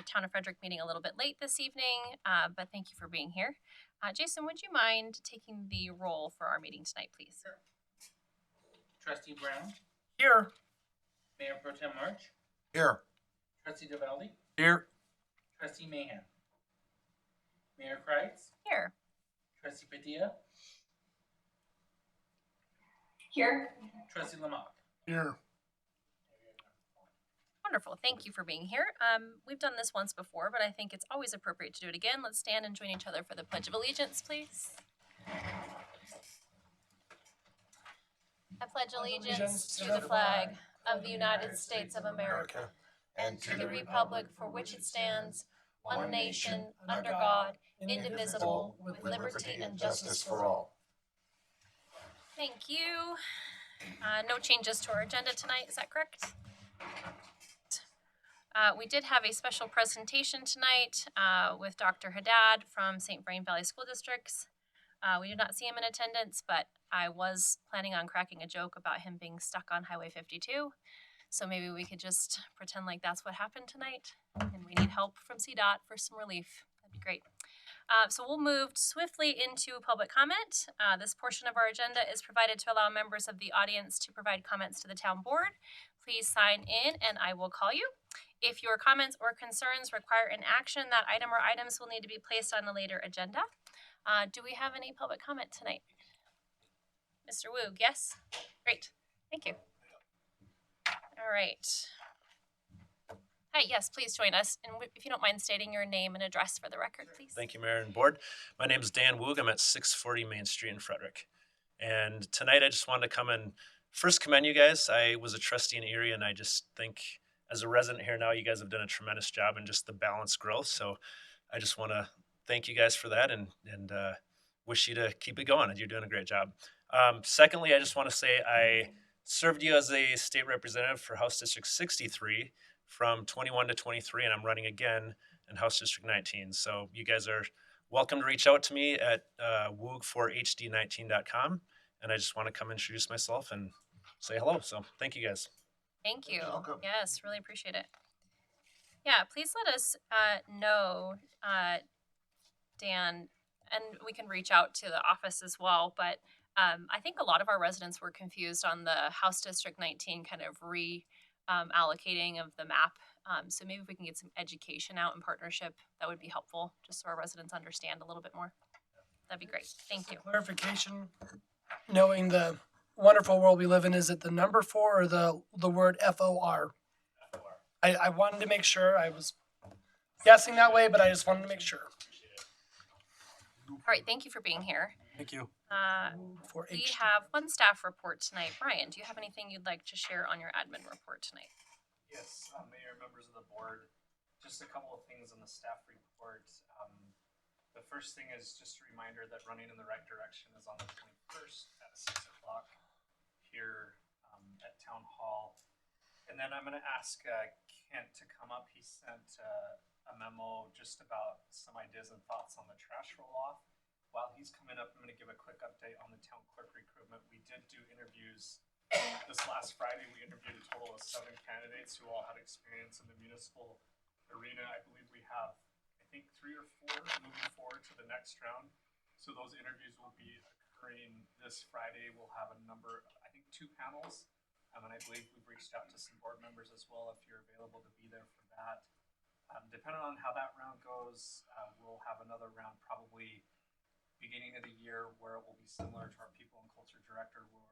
Town of Frederick meeting a little bit late this evening, but thank you for being here. Jason, would you mind taking the roll for our meeting tonight, please? Sure. Trustee Brown. Here. Mayor Pro Tem March. Here. Trustee DeValdi. Here. Trustee Mahan. Mayor Kreitz. Here. Trustee Padilla. Here. Trustee Lamont. Here. Wonderful. Thank you for being here. We've done this once before, but I think it's always appropriate to do it again. Let's stand and join each other for the Pledge of Allegiance, please. I pledge allegiance to the flag of the United States of America and to the republic for which it stands, one nation, under God, indivisible, with liberty and justice for all. Thank you. No changes to our agenda tonight, is that correct? We did have a special presentation tonight with Dr. Haddad from St. Vrain Valley School Districts. We did not see him in attendance, but I was planning on cracking a joke about him being stuck on Highway 52. So maybe we could just pretend like that's what happened tonight, and we need help from CDOT for some relief. That'd be great. So we'll move swiftly into public comment. This portion of our agenda is provided to allow members of the audience to provide comments to the town board. Please sign in and I will call you. If your comments or concerns require an action, that item or items will need to be placed on a later agenda. Do we have any public comment tonight? Mr. Woog, yes? Great, thank you. All right. Hi, yes, please join us. And if you don't mind stating your name and address for the record, please. Thank you, Mayor and Board. My name is Dan Woog. I'm at 640 Main Street in Frederick. And tonight I just wanted to come and first commend you guys. I was a trustee in Erie, and I just think as a resident here now, you guys have done a tremendous job in just the balanced growth. So I just want to thank you guys for that and wish you to keep it going. You're doing a great job. Secondly, I just want to say I served you as a state representative for House District 63 from 21 to 23, and I'm running again in House District 19. So you guys are welcome to reach out to me at woog4hd19.com. And I just want to come introduce myself and say hello. So thank you guys. Thank you. Yes, really appreciate it. Yeah, please let us know, Dan, and we can reach out to the office as well. But I think a lot of our residents were confused on the House District 19 kind of allocating of the map. So maybe if we can get some education out in partnership, that would be helpful, just so our residents understand a little bit more. That'd be great. Thank you. Clarification, knowing the wonderful world we live in, is it the number 4 or the word FOR? I wanted to make sure. I was guessing that way, but I just wanted to make sure. All right, thank you for being here. Thank you. We have one staff report tonight. Brian, do you have anything you'd like to share on your admin report tonight? Yes, Mayor, members of the board, just a couple of things on the staff report. The first thing is just a reminder that Running in the Right Direction is on the 21st at 6 o'clock here at Town Hall. And then I'm going to ask Kent to come up. He sent a memo just about some ideas and thoughts on the trash roll-off. While he's coming up, I'm going to give a quick update on the town clerk recruitment. We did do interviews this last Friday. We interviewed a total of 7 candidates who all had experience in the municipal arena. I believe we have, I think, 3 or 4 moving forward to the next round. So those interviews will be occurring this Friday. We'll have a number, I think 2 panels. And I believe we've reached out to some board members as well if you're available to be there for that. Depending on how that round goes, we'll have another round probably beginning of the year where it will be similar to our people and culture director, where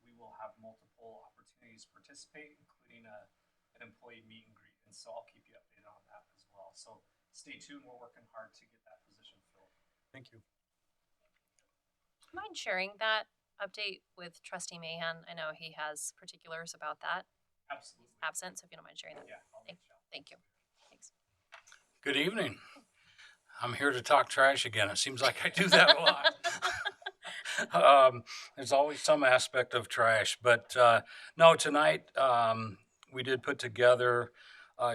we will have multiple opportunities to participate, including an employee meet and greet. And so I'll keep you updated on that as well. So stay tuned. We're working hard to get that position filled. Thank you. Do you mind sharing that update with Trustee Mahan? I know he has particulars about that. Absolutely. Absent, so if you don't mind sharing that. Yeah, I'll reach out. Thank you. Thanks. Good evening. I'm here to talk trash again. It seems like I do that a lot. There's always some aspect of trash, but no, tonight we did put together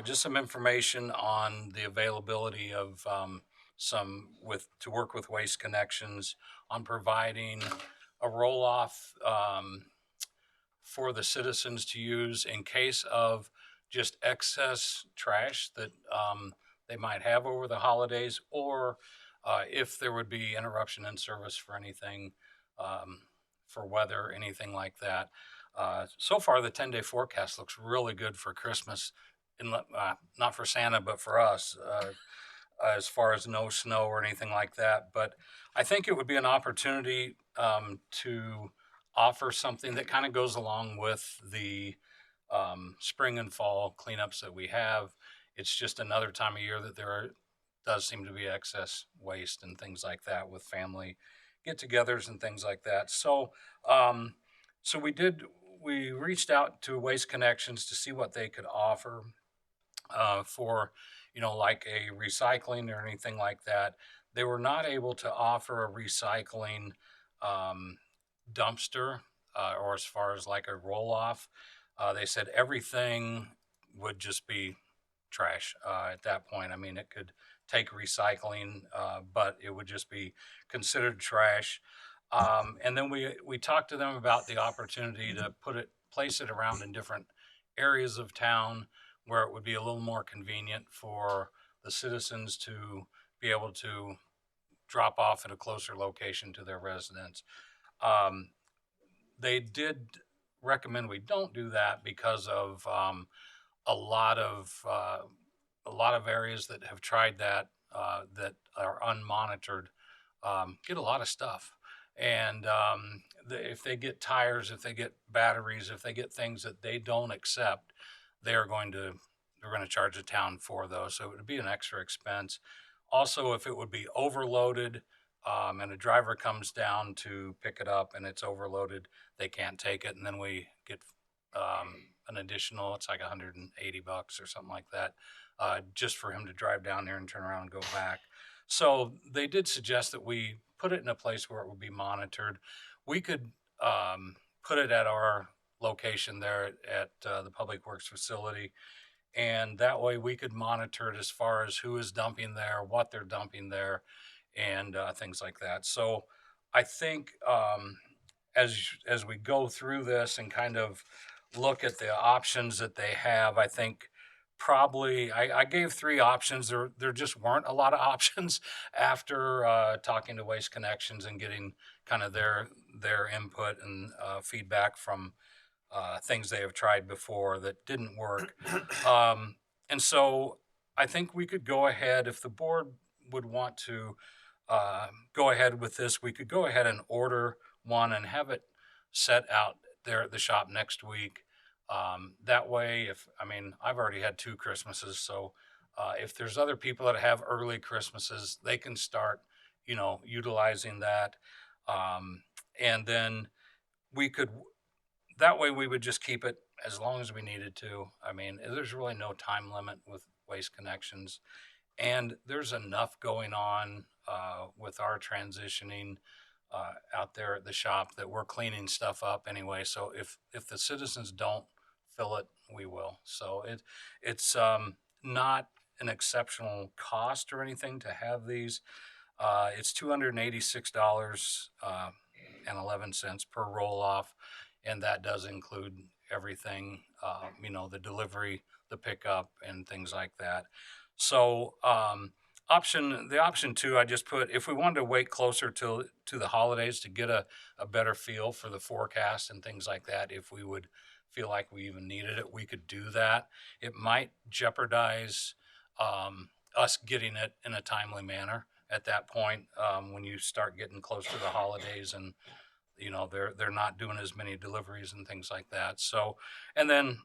just some information on the availability of to work with Waste Connections on providing a roll-off for the citizens to use in case of just excess trash that they might have over the holidays, or if there would be interruption in service for anything, for weather, anything like that. So far, the 10-day forecast looks really good for Christmas, not for Santa, but for us, as far as no snow or anything like that. But I think it would be an opportunity to offer something that kind of goes along with the spring and fall cleanups that we have. It's just another time of year that does seem to be excess waste and things like that with family get-togethers and things like that. Um, so we reached out to Waste Connections to see what they could offer for, like a recycling or anything like that. They were not able to offer a recycling um, dumpster, or as far as like a roll off. They said everything would just be trash at that point. I mean, it could take recycling, but it would just be considered trash. And then we talked to them about the opportunity to place it around in different areas of town where it would be a little more convenient for the citizens to be able to drop off at a closer location to their residence. Um, they did recommend we don't do that because of a lot of areas that have tried that, that are unmonitored, get a lot of stuff. And if they get tires, if they get batteries, if they get things that they don't accept, they're going to charge the town for those. So it would be an extra expense. Also, if it would be overloaded, and a driver comes down to pick it up and it's overloaded, they can't take it, and then we get an additional, it's like $180 or something like that, just for him to drive down there and turn around and go back. So they did suggest that we put it in a place where it would be monitored. We could put it at our location there at the Public Works facility, and that way we could monitor it as far as who is dumping there, what they're dumping there, and things like that. So I think as we go through this and kind of look at the options that they have, I think probably I gave three options. There just weren't a lot of options after talking to Waste Connections and getting kind of their input and feedback from things they have tried before that didn't work. And so I think we could go ahead, if the board would want to go ahead with this, we could go ahead and order one and have it set out there at the shop next week. That way, I've already had 2 Christmases, so if there's other people that have early Christmases, they can start, utilizing that. And then we could, that way we would just keep it as long as we needed to. I mean, there's really no time limit with Waste Connections, and there's enough going on with our transitioning out there at the shop that we're cleaning stuff up anyway. So if the citizens don't fill it, we will. So it's not an exceptional cost or anything to have these. It's $286 and 11 cents per roll off, and that does include everything, the delivery, the pickup, and things like that. So the option 2, I just put, if we wanted to wait closer to the holidays to get a better feel for the forecast and things like that, if we would feel like we even needed it, we could do that. It might jeopardize us getting it in a timely manner at that point, when you start getting close to the holidays and they're not doing as many deliveries and things like that. So, and then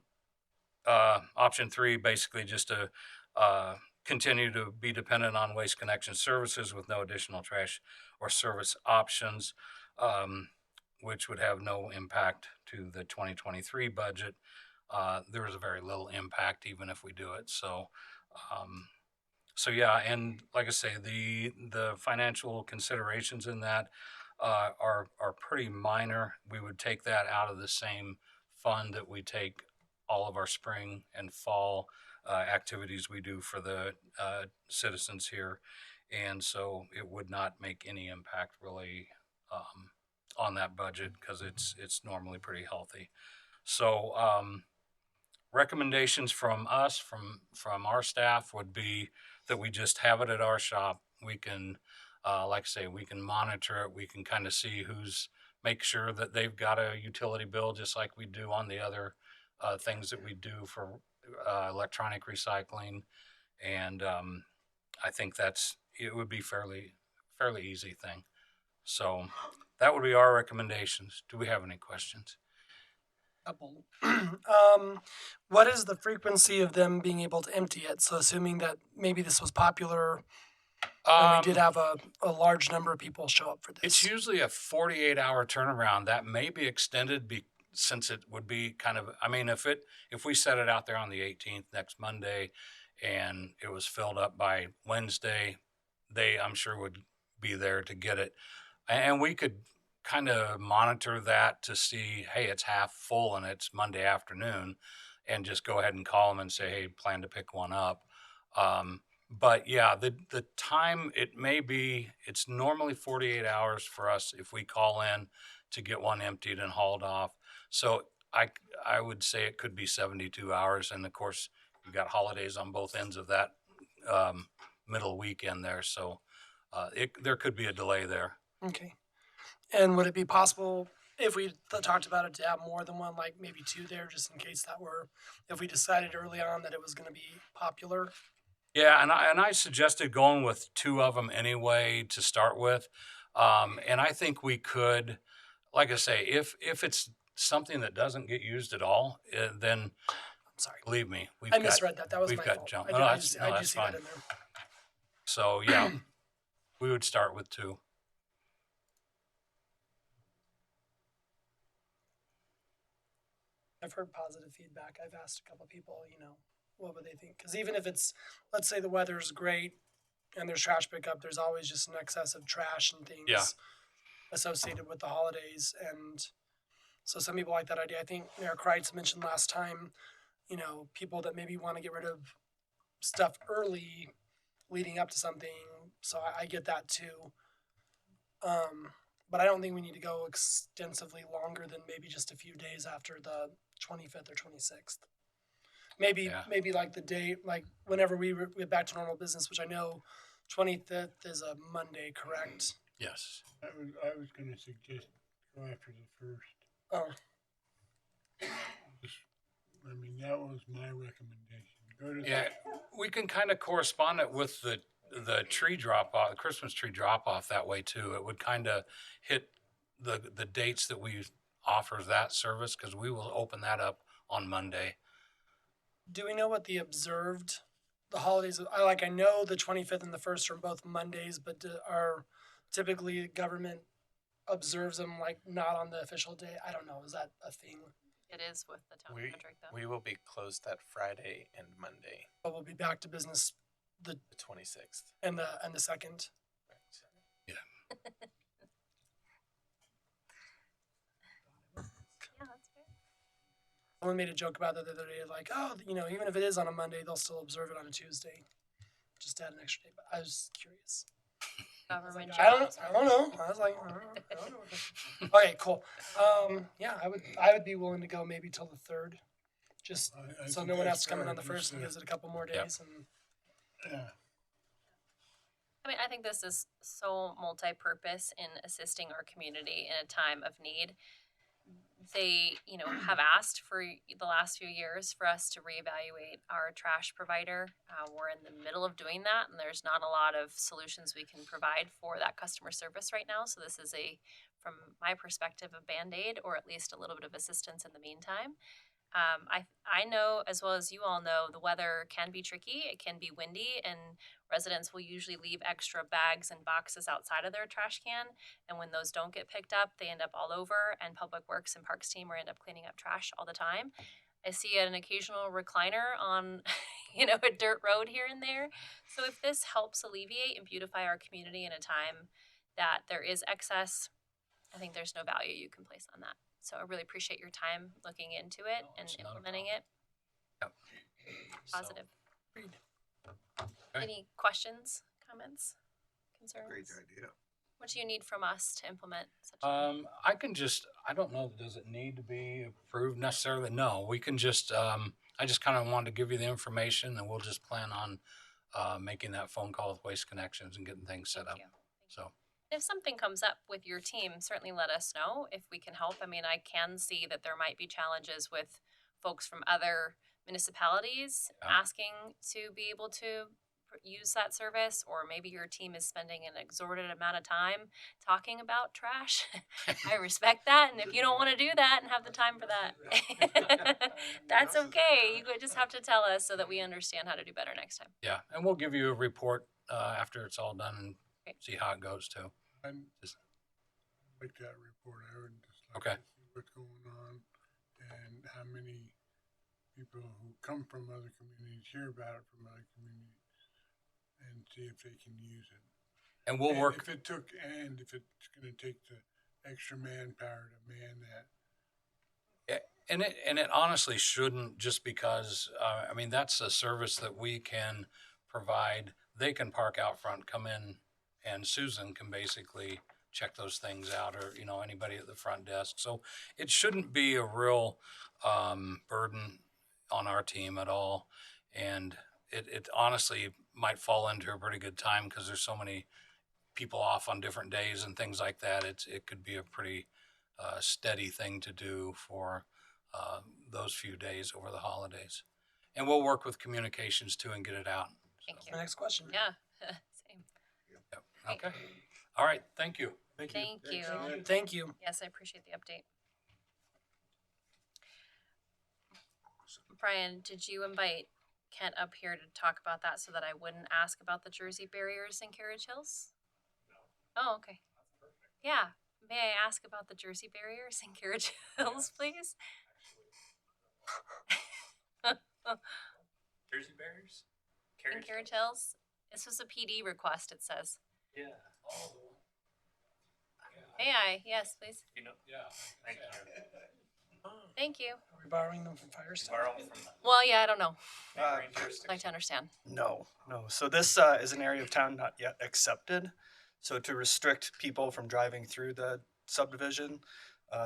option 3, basically just to continue to be dependent on Waste Connection services with no additional trash or service options, which would have no impact to the 2023 budget. There is a very little impact even if we do it. So yeah, and like I say, the financial considerations in that are pretty minor. We would take that out of the same fund that we take all of our spring and fall activities we do for the citizens here, and so it would not make any impact really on that budget because it's normally pretty healthy. So recommendations from us, from our staff, would be that we just have it at our shop. We can, like I say, we can monitor it. We can kind of see make sure that they've got a utility bill just like we do on the other things that we do for electronic recycling. And I think it would be fairly easy thing. So that would be our recommendations. Do we have any questions? Couple. What is the frequency of them being able to empty it? So assuming that maybe this was popular and we did have a large number of people show up for this. It's usually a 48-hour turnaround. That may be extended since it would be kind of, I mean, if we set it out there on the 18th next Monday and it was filled up by Wednesday, I'm sure would be there to get it. And we could kind of monitor that to see, hey, it's half full and it's Monday afternoon, and just go ahead and call them and say, hey, plan to pick one up. But yeah, the time, it's normally 48 hours for us if we call in to get one emptied and hauled off. So I would say it could be 72 hours. And of course, you've got holidays on both ends of that middle weekend there. So there could be a delay there. Okay. And would it be possible if we talked about it to have more than one, like maybe two there, just in case if we decided early on that it was going to be popular? Yeah, and I suggested going with two of them anyway to start with, and I think we could, like I say, if it's something that doesn't get used at all, then I'm sorry, believe me, I misread that. That was we've my got fault. jump. I No, do, I that's- do, no, I do that's see that fine. in there. So yeah, we would start with two. I've heard positive feedback. I've asked a couple people, what would they think? Because even if it's, let's say the weather's great and there's trash pickup, there's always just an excess of trash and things Yeah. associated with the holidays. And so some people like that idea. I think Mayor Kreitz mentioned last time, people that maybe want to get rid of stuff early leading up to something. So I get that too. But I don't think we need to go extensively longer than maybe just a few days after the 25th or 26th. Maybe like the day, like whenever we get back to normal business, which I know 25th is a Monday, correct? Yes. I was gonna suggest go after the first. Oh, I mean, that was my recommendation. Go to Yeah, we can kind of correspond it with the tree drop off, the Christmas tree drop off that way too. It would kind of hit the dates that we offer that service, because we will open that up on Monday. do we know what the holidays? I know the 25th and the 1st are both Mondays, but are typically government observes them like not on the official day? I don't know. Is that a thing? It is with the town of Frederick, though. We will be closed that Friday and Monday, But we'll be back to business the 26th. and the 2nd. Yeah, that's fair. Someone made a joke about that the other day, like, oh, even if it is on a Monday, they'll still observe it on a Tuesday, just to add an extra day. But I was just curious. Government I don't jobs. know. I was like, I don't know. Okay, cool. Yeah, I would be willing to go maybe till the 3rd, just I so think no one that's has to come in on the fair, 1st just, and gives it a couple more days. And yeah. I mean, I think this is so multi-purpose in assisting our community in a time of need. They, have asked for the last few years for us to reevaluate our trash provider. We're in the middle of doing that, and there's not a lot of solutions we can provide for that customer service right now. So this is from my perspective, a Band-Aid, or at least a little bit of assistance in the meantime. I know, as well as you all know, the weather can be tricky. It can be windy, and residents will usually leave extra bags and boxes outside of their trash can. And when those don't get picked up, they end up all over, and Public Works and Parks team will end up cleaning up trash all the time. I see an occasional recliner on, a dirt road here and there. So if this helps alleviate and beautify our community in a time that there is excess, I think there's no value you can place on that. So I really appreciate your time looking into it and it's not a implementing it. Yep. Positive. Agreed. Okay. Any questions, comments, concerns? Great idea. What do you need from us to implement such a I don't know, does it need to be approved necessarily? No, we can just, I just kind of wanted to give you the information, and we'll just plan on making that phone call with Waste Connections and getting things set Thank up. you. So, If something comes up with your team, certainly let us know if we can help. I mean, I can see that there might be challenges with folks from other municipalities Yeah. asking to be able to use that service, or maybe your team is spending an exorbitant amount of time talking about trash. I respect that, and if you don't want to do that and have the time for that, that's okay. You could just have to tell us so that we understand how to do better next time. yeah, and we'll give you a report after it's all done and Great. see how it goes too. I'm Just- like that report. I would just like Okay. to see what's going on and how many people who come from other communities hear about it from other communities and see if they can use it. And we'll And work. if it took, and if it's going to take the extra manpower to man that. And it honestly shouldn't, just because I mean, that's a service that we can provide. They can park out front, come in, and Susan can basically check those things out, or anybody at the front desk. So it shouldn't be a real burden on our team at all. And it honestly might fall into a pretty good time because there's so many people off on different days and things like that. It could be a pretty steady thing to do for those few days over the holidays. And we'll work with communications too and get it out. Thank My you. next question. Yeah, same. Yep. Okay. All right. Thank you. Thank you. Thank you. Yes, I appreciate the update. Brian, did you invite Kent up here to talk about that so that I wouldn't ask about the Jersey barriers in Carriage Hills? No. Oh, okay. That's perfect. Yeah. May I ask about the Jersey barriers in Carriage Hills, please? Jersey barriers? In Carriage Hills? This was a PD request, it says. Yeah. May I? Yes, please. Yeah. Thank you. Thank you. Are we borrowing them from Firestone? Borrow from Well, yeah, I don't know. neighboring I'd like jurisdiction. to understand. No, no. So this is an area of town not yet accepted. So to restrict people from driving through the subdivision,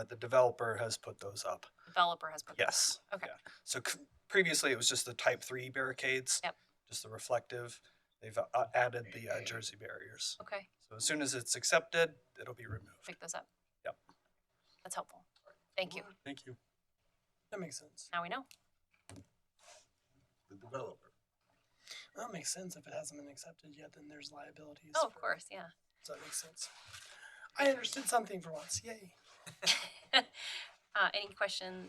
the developer has put those up. Developer has put. Yes. Okay. Yeah. So previously it was just the type 3 barricades. Yep. Just the reflective. They've added the Jersey barriers. Okay. So as soon as it's accepted, it'll be removed. Pick those up. Yep. That's helpful. Thank you. Thank you. That makes sense. Now we know. The developer. That makes sense. If it hasn't been accepted yet, then there's liabilities. Oh, of course, yeah. So that makes sense. I understood something for once. Yay.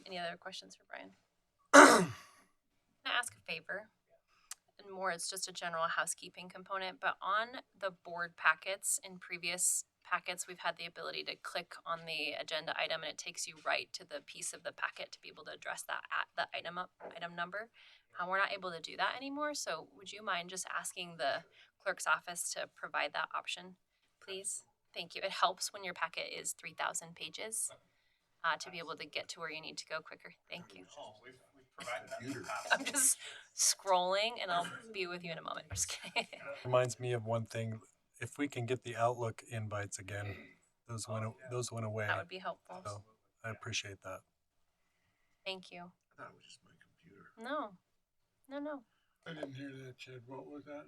Any other questions for Brian? Can I ask a favor? And more, it's just a general housekeeping component, but on the board packets, in previous packets, we've had the ability to click on the agenda item and it takes you right to the piece of the packet to be able to address that at the item number. We're not able to do that anymore, so would you mind just asking the clerk's office to provide that option, please? Thank you. It helps when your packet is 3,000 pages to be able to get to where you need to go quicker. Thank you. Oh, we've provided that in the Computer. past. I'm just scrolling and I'll be with you in a moment. Just kidding. Reminds me of one thing. If we can get the Outlook invites again, those went away. That would be helpful. So I appreciate that. Thank you. I thought it was just my computer. No. I didn't hear that, Chad. What was that?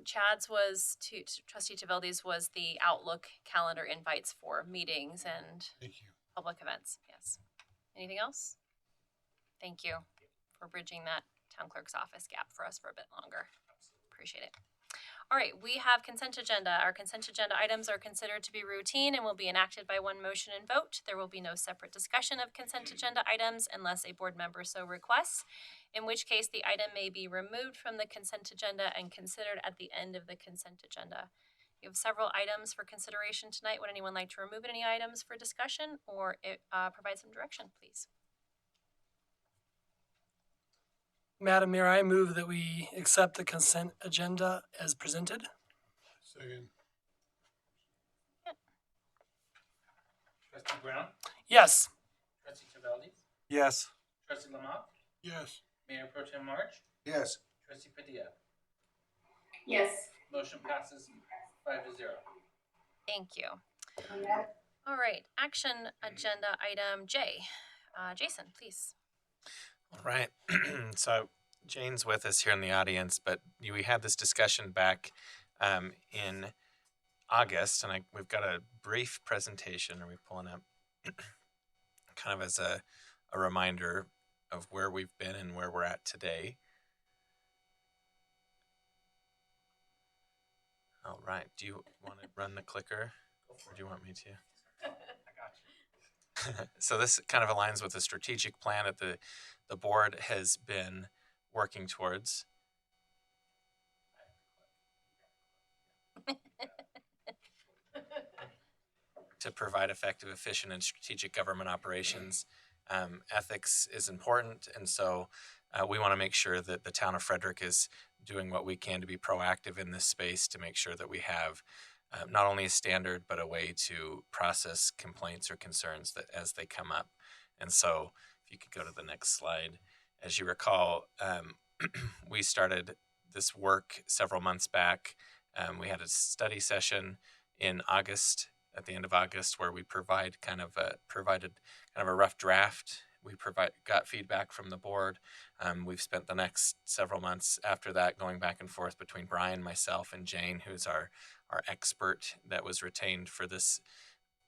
Chad's was Trustee Taveldi's was the Outlook calendar invites for meetings and Thank you. public events. Yes. Anything else? Thank you for bridging that town clerk's office gap for us for a bit longer. Appreciate it. All right, we have consent agenda. Our consent agenda items are considered to be routine and will be enacted by one motion and vote. There will be no separate discussion of consent agenda items unless a board member so requests, in which case the item may be removed from the consent agenda and considered at the end of the consent agenda. You have several items for consideration tonight. Would anyone like to remove any items for discussion or provide some direction, please? Madam Mayor, I move that we accept the consent agenda as presented. Second. Trustee Brown? Yes. Trustee Tavelli? Yes. Trustee Lamont? Yes. Mayor Pro Tem March? Yes. Trustee Padilla? Yes. Motion passes 5-0. Thank you. All right, action agenda item J. Jason, please. All right. So Jane's with us here in the audience, but we had this discussion back in August, and we've got a brief presentation. Are we pulling up? Kind of as a reminder of where we've been and where we're at today. All right. Do you want to run the clicker, or do you want me to? I got you. So this kind of aligns with the strategic plan that the board has been working towards. To provide effective, efficient, and strategic government operations. Ethics is important, and so we want to make sure that the town of Frederick is doing what we can to be proactive in this space to make sure that we have not only a standard, but a way to process complaints or concerns that as they come up. And so if you could go to the next slide. As you recall, we started this work several months back. We had a study session in August, at the end of August, where we provided kind of a rough draft. We got feedback from the board. We've spent the next several months after that going back and forth between Brian, myself, and Jane, who's our expert that was retained for this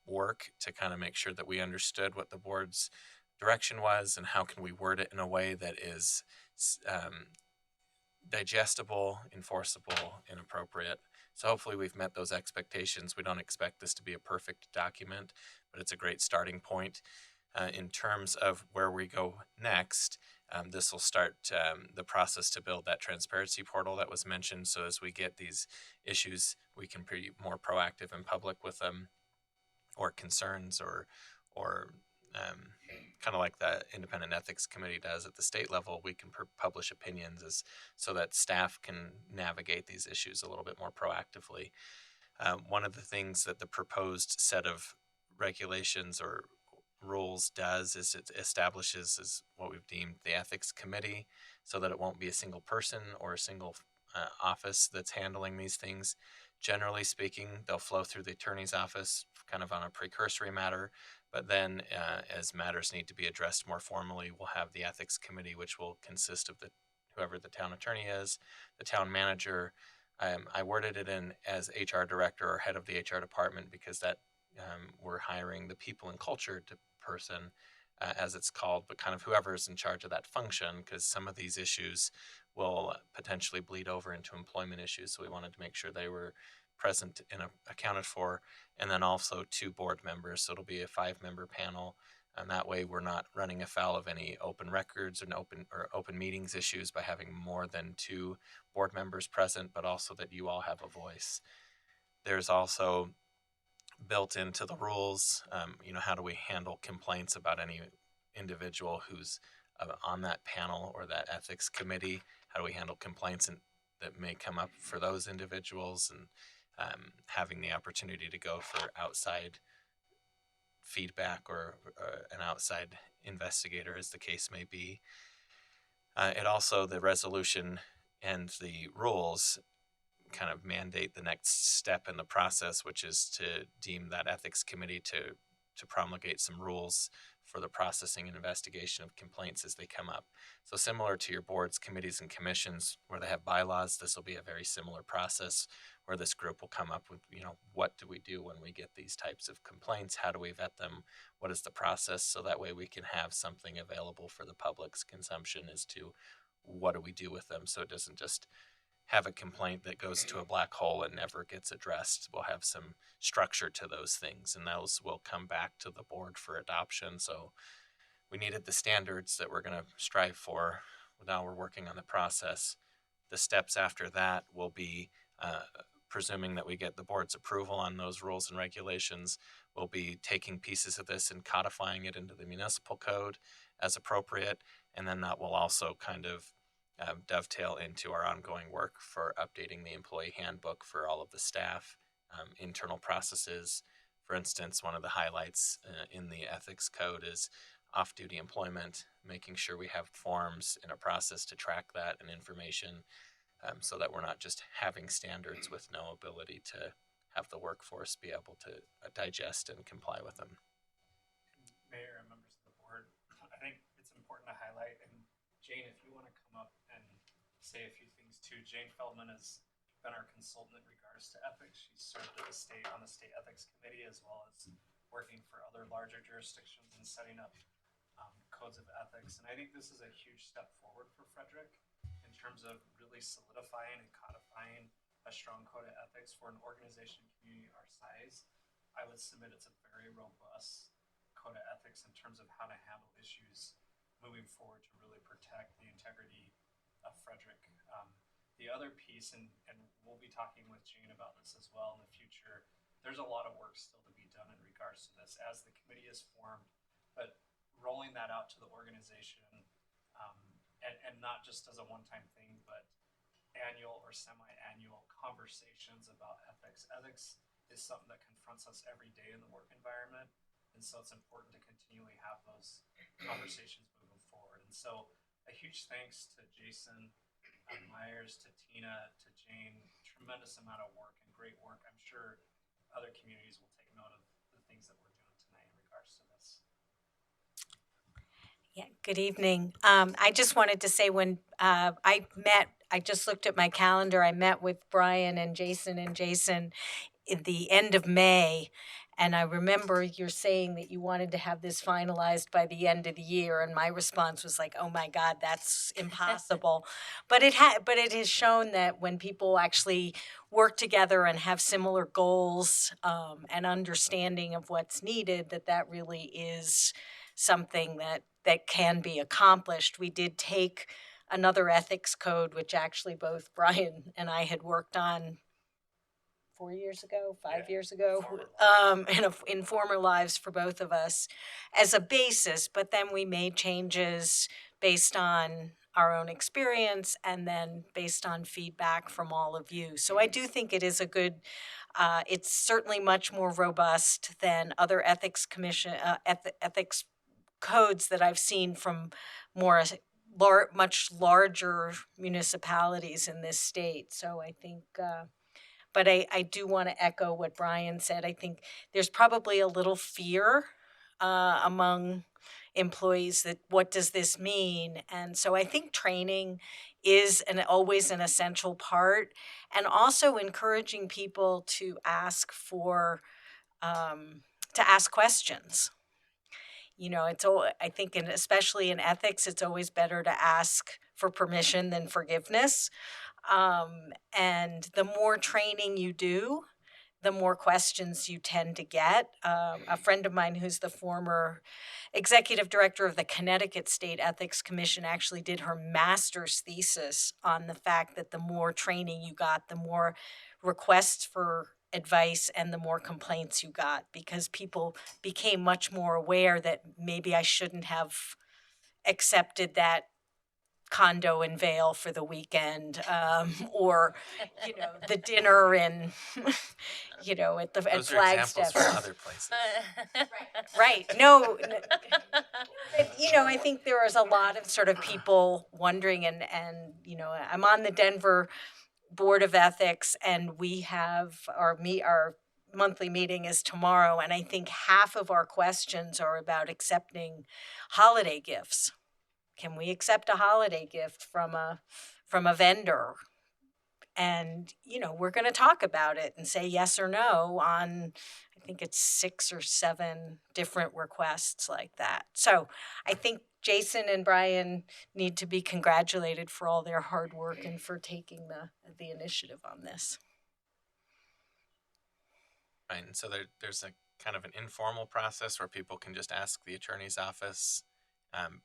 work, to kind of make sure that we understood what the board's direction was and how can we word it in a way that is digestible, enforceable, and appropriate. So hopefully we've met those expectations. We don't expect this to be a perfect document, but it's a great starting point. In terms of where we go next, this will start the process to build that transparency portal that was mentioned. So as we get these issues, we can be more proactive in public with them, or concerns, or kind of like the Independent Ethics Committee does at the state level. We can publish opinions so that staff can navigate these issues a little bit more proactively. One of the things that the proposed set of regulations or rules does is it establishes is what we've deemed the Ethics Committee, so that it won't be a single person or a single office that's handling these things. Generally speaking, they'll flow through the attorney's office kind of on a precursory matter, but then as matters need to be addressed more formally, we'll have the Ethics Committee, which will consist of whoever the town attorney is, the town manager. I worded it in as HR director or head of the HR department because that we're hiring the people and culture person, as it's called, but kind of whoever is in charge of that function, because some of these issues will potentially bleed over into employment issues. So we wanted to make sure they were present and accounted for. And then also 2 board members. So it'll be a 5-member panel. And that way we're not running afoul of any open records and open meetings issues by having more than 2 board members present, but also that you all have a voice. There's also built into the rules, how do we handle complaints about any individual who's on that panel or that ethics committee? How do we handle complaints that may come up for those individuals, and having the opportunity to go for outside feedback or an outside investigator, as the case may be. It also, the resolution and the rules kind of mandate the next step in the process, which is to deem that ethics committee to promulgate some rules for the processing and investigation of complaints as they come up. So similar to your boards, committees, and commissions where they have bylaws, this will be a very similar process where this group will come up with, what do we do when we get these types of complaints? How do we vet them? What is the process? So that way we can have something available for the public's consumption as to what do we do with them, so it doesn't just have a complaint that goes to a black hole and never gets addressed. We'll have some structure to those things, and those will come back to the board for adoption. So we needed the standards that we're going to strive for. Now we're working on the process. The steps after that will be, presuming that we get the board's approval on those rules and regulations, we'll be taking pieces of this and codifying it into the municipal code as appropriate. And then that will also kind of dovetail into our ongoing work for updating the employee handbook for all of the staff, internal processes. For instance, one of the highlights in the ethics code is off-duty employment, making sure we have forms and a process to track that and information, so that we're not just having standards with no ability to have the workforce be able to digest and comply with them. Mayor and members of the board, I think it's important to highlight, and Jane, if you want to come up and say a few things too. Jane Feldman has been our consultant in regards to ethics. She's served at on the state ethics committee, as well as working for other larger jurisdictions and setting up codes of ethics. And I think this is a huge step forward for Frederick in terms of really solidifying and codifying a strong code of ethics for an organization and community our size. I would submit it's a very robust code of ethics in terms of how to handle issues moving forward to really protect the integrity of Frederick. The other piece, and we'll be talking with Jane about this as well in the future, there's a lot of work still to be done in regards to this as the committee is formed, but rolling that out to the organization, and not just as a one-time thing, but annual or semi-annual conversations about ethics. Ethics is something that confronts us every day in the work environment, and so it's important to continually have those conversations moving forward. And so a huge thanks to Jason Myers, to Tina, to Jane. Tremendous amount of work and great work. I'm sure other communities will take note of the things that we're doing tonight in regards to this. Yeah, good evening. I just wanted to say when I just looked at my calendar, I met with Brian and Jason at the end of May. And I remember you're saying that you wanted to have this finalized by the end of the year. And my response was like, oh my God, that's impossible. But it has shown that when people actually work together and have similar goals and understanding of what's needed, that really is something that can be accomplished. We did take another ethics code, which actually both Brian and I had worked on 4 years ago, 5 years ago, in former lives for both of us as a basis, but then we made changes based on our own experience and then based on feedback from all of you. So I do think it is a good, it's certainly much more robust than other ethics ethics codes that I've seen from much larger municipalities in this state. So I think, but I do want to echo what Brian said. I think there's probably a little fear among employees that what does this mean? And so I think training is always an essential part, and also encouraging people to ask questions. You know, I think, especially in ethics, it's always better to ask for permission than forgiveness. And the more training you do, the more questions you tend to get. A friend of mine who's the former executive director of the Connecticut State Ethics Commission actually did her master's thesis on the fact that the more training you got, the more requests for advice and the more complaints you got, because people became much more aware that maybe I shouldn't have accepted that condo in Vail for the weekend, or the dinner in at Those are Flagstaff. examples from other places. Right. No, I think there was a lot of sort of people wondering, and I'm on the Denver Board of Ethics, and we have our monthly meeting is tomorrow, and I think half of our questions are about accepting holiday gifts. Can we accept a holiday gift from a vendor? And we're going to talk about it and say yes or no on, I think it's 6 or 7 different requests like that. So I think Jason and Brian need to be congratulated for all their hard work and for taking the initiative on this. Right, and so there's a kind of an informal process where people can just ask the attorney's office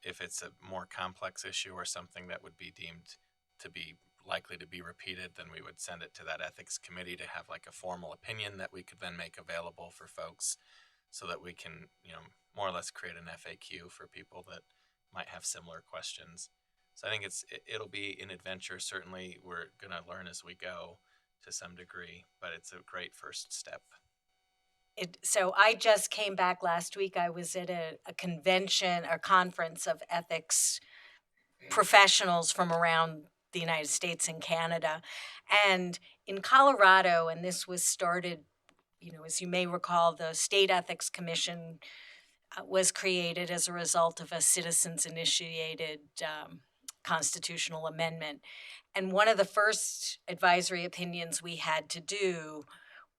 if it's a more complex issue or something that would be deemed to be likely to be repeated. Then we would send it to that ethics committee to have like a formal opinion that we could then make available for folks, so that we can more or less create an FAQ for people that might have similar questions. So I think it'll be an adventure. Certainly we're going to learn as we go to some degree, but it's a great first step. So I just came back last week. I was at a conference of ethics professionals from around the United States and Canada. And in Colorado, and this was started, as you may recall, the State Ethics Commission was created as a result of a citizens-initiated constitutional amendment. And one of the first advisory opinions we had to do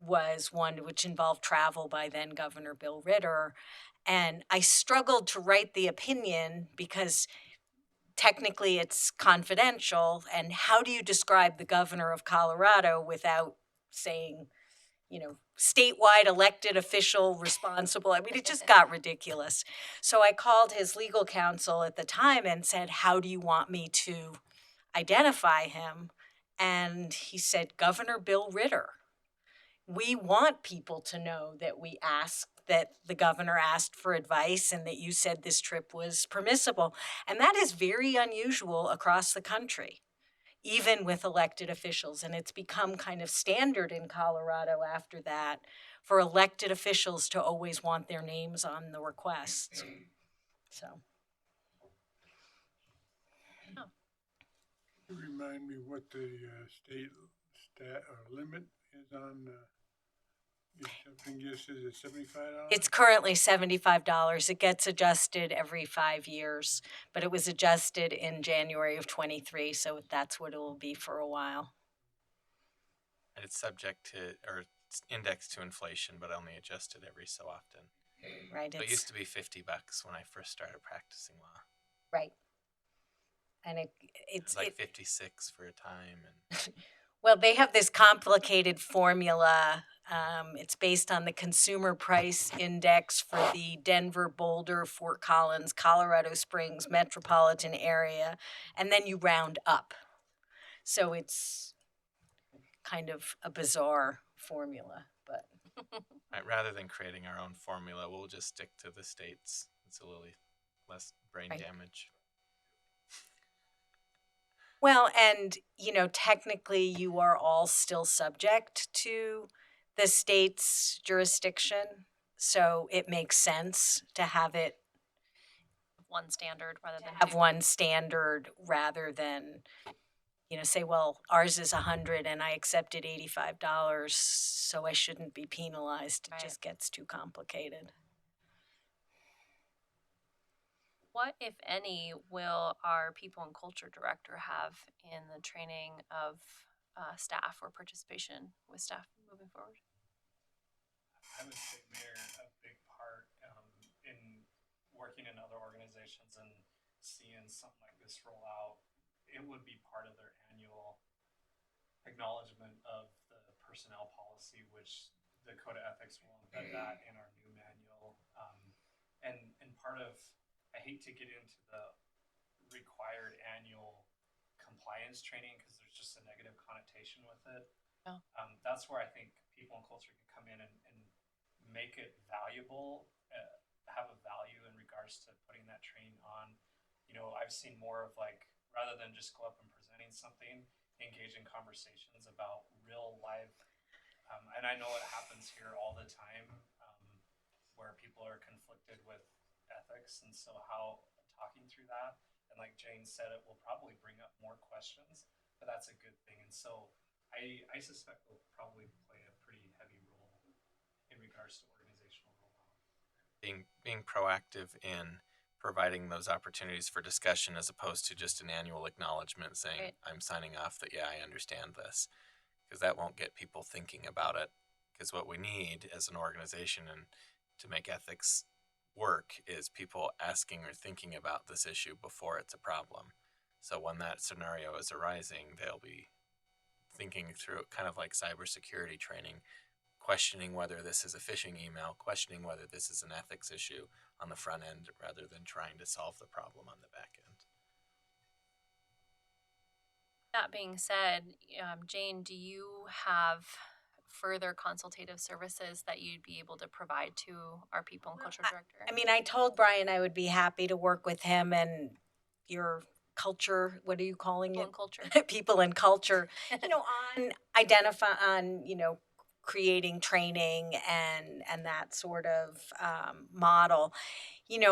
was one which involved travel by then Governor Bill Ritter. And I struggled to write the opinion because technically it's confidential. And how do you describe the governor of Colorado without saying, statewide elected official responsible? I mean, it just got ridiculous. So I called his legal counsel at the time and said, how do you want me to identify him? And he said, Governor Bill Ritter. We want people to know that that the governor asked for advice and that you said this trip was permissible. And that is very unusual across the country, even with elected officials. And it's become kind of standard in Colorado after that for elected officials to always want their names on the requests. So. Can you remind me what the state limit is on something just is it $75? It's currently $75. It gets adjusted every 5 years, but it was adjusted in January of 23, so that's what it will be for a while. And it's subject to, or it's indexed to inflation, but only adjusted every so often. Right. So it used to be $50 when I first started practicing law. Right. And it's like 56 for a time. And well, they have this complicated formula. It's based on the consumer price index for the Denver, Boulder, Fort Collins, Colorado Springs metropolitan area, and then you round up. So it's kind of a bizarre formula, but right, rather than creating our own formula, we'll just stick to the states. It's a little less brain damage. Well, and, technically you are all still subject to the state's jurisdiction. So it makes sense to have it One standard rather than have one standard rather than, say, well, ours is 100 and I accepted $85, so I shouldn't be penalized. It just gets too complicated. What, if any, will our People and Culture Director have in the training of staff or participation with staff moving forward? I would say, Mayor, a big part in working in other organizations and seeing something like this roll out, it would be part of their annual acknowledgement of the personnel policy, which the Code of Ethics will embed that in our new manual. And part of, I hate to get into the required annual compliance training because there's just a negative connotation with it. Oh. That's where I think People and Culture can come in and make it valuable, have a value in regards to putting that training on. I've seen more of rather than just go up and presenting something, engage in conversations about real life. And I know it happens here all the time where people are conflicted with ethics. And so how talking through that, and like Jane said, it will probably bring up more questions, but that's a good thing. And so I suspect we'll probably play a pretty heavy role in regards to organizational rollout. Being proactive in providing those opportunities for discussion as opposed to just an annual acknowledgement saying, right, I'm signing off that, yeah, I understand this, because that won't get people thinking about it. Because what we need as an organization and to make ethics work is people asking or thinking about this issue before it's a problem. So when that scenario is arising, they'll be thinking through it, kind of like cybersecurity training, questioning whether this is a phishing email, questioning whether this is an ethics issue on the front end rather than trying to solve the problem on the back end. That being said, Jane, do you have further consultative services that you'd be able to provide to our People and Culture Director? I mean, I told Brian I would be happy to work with him and your culture, what are you calling People it? and Culture. People and culture, on creating training and that sort of model.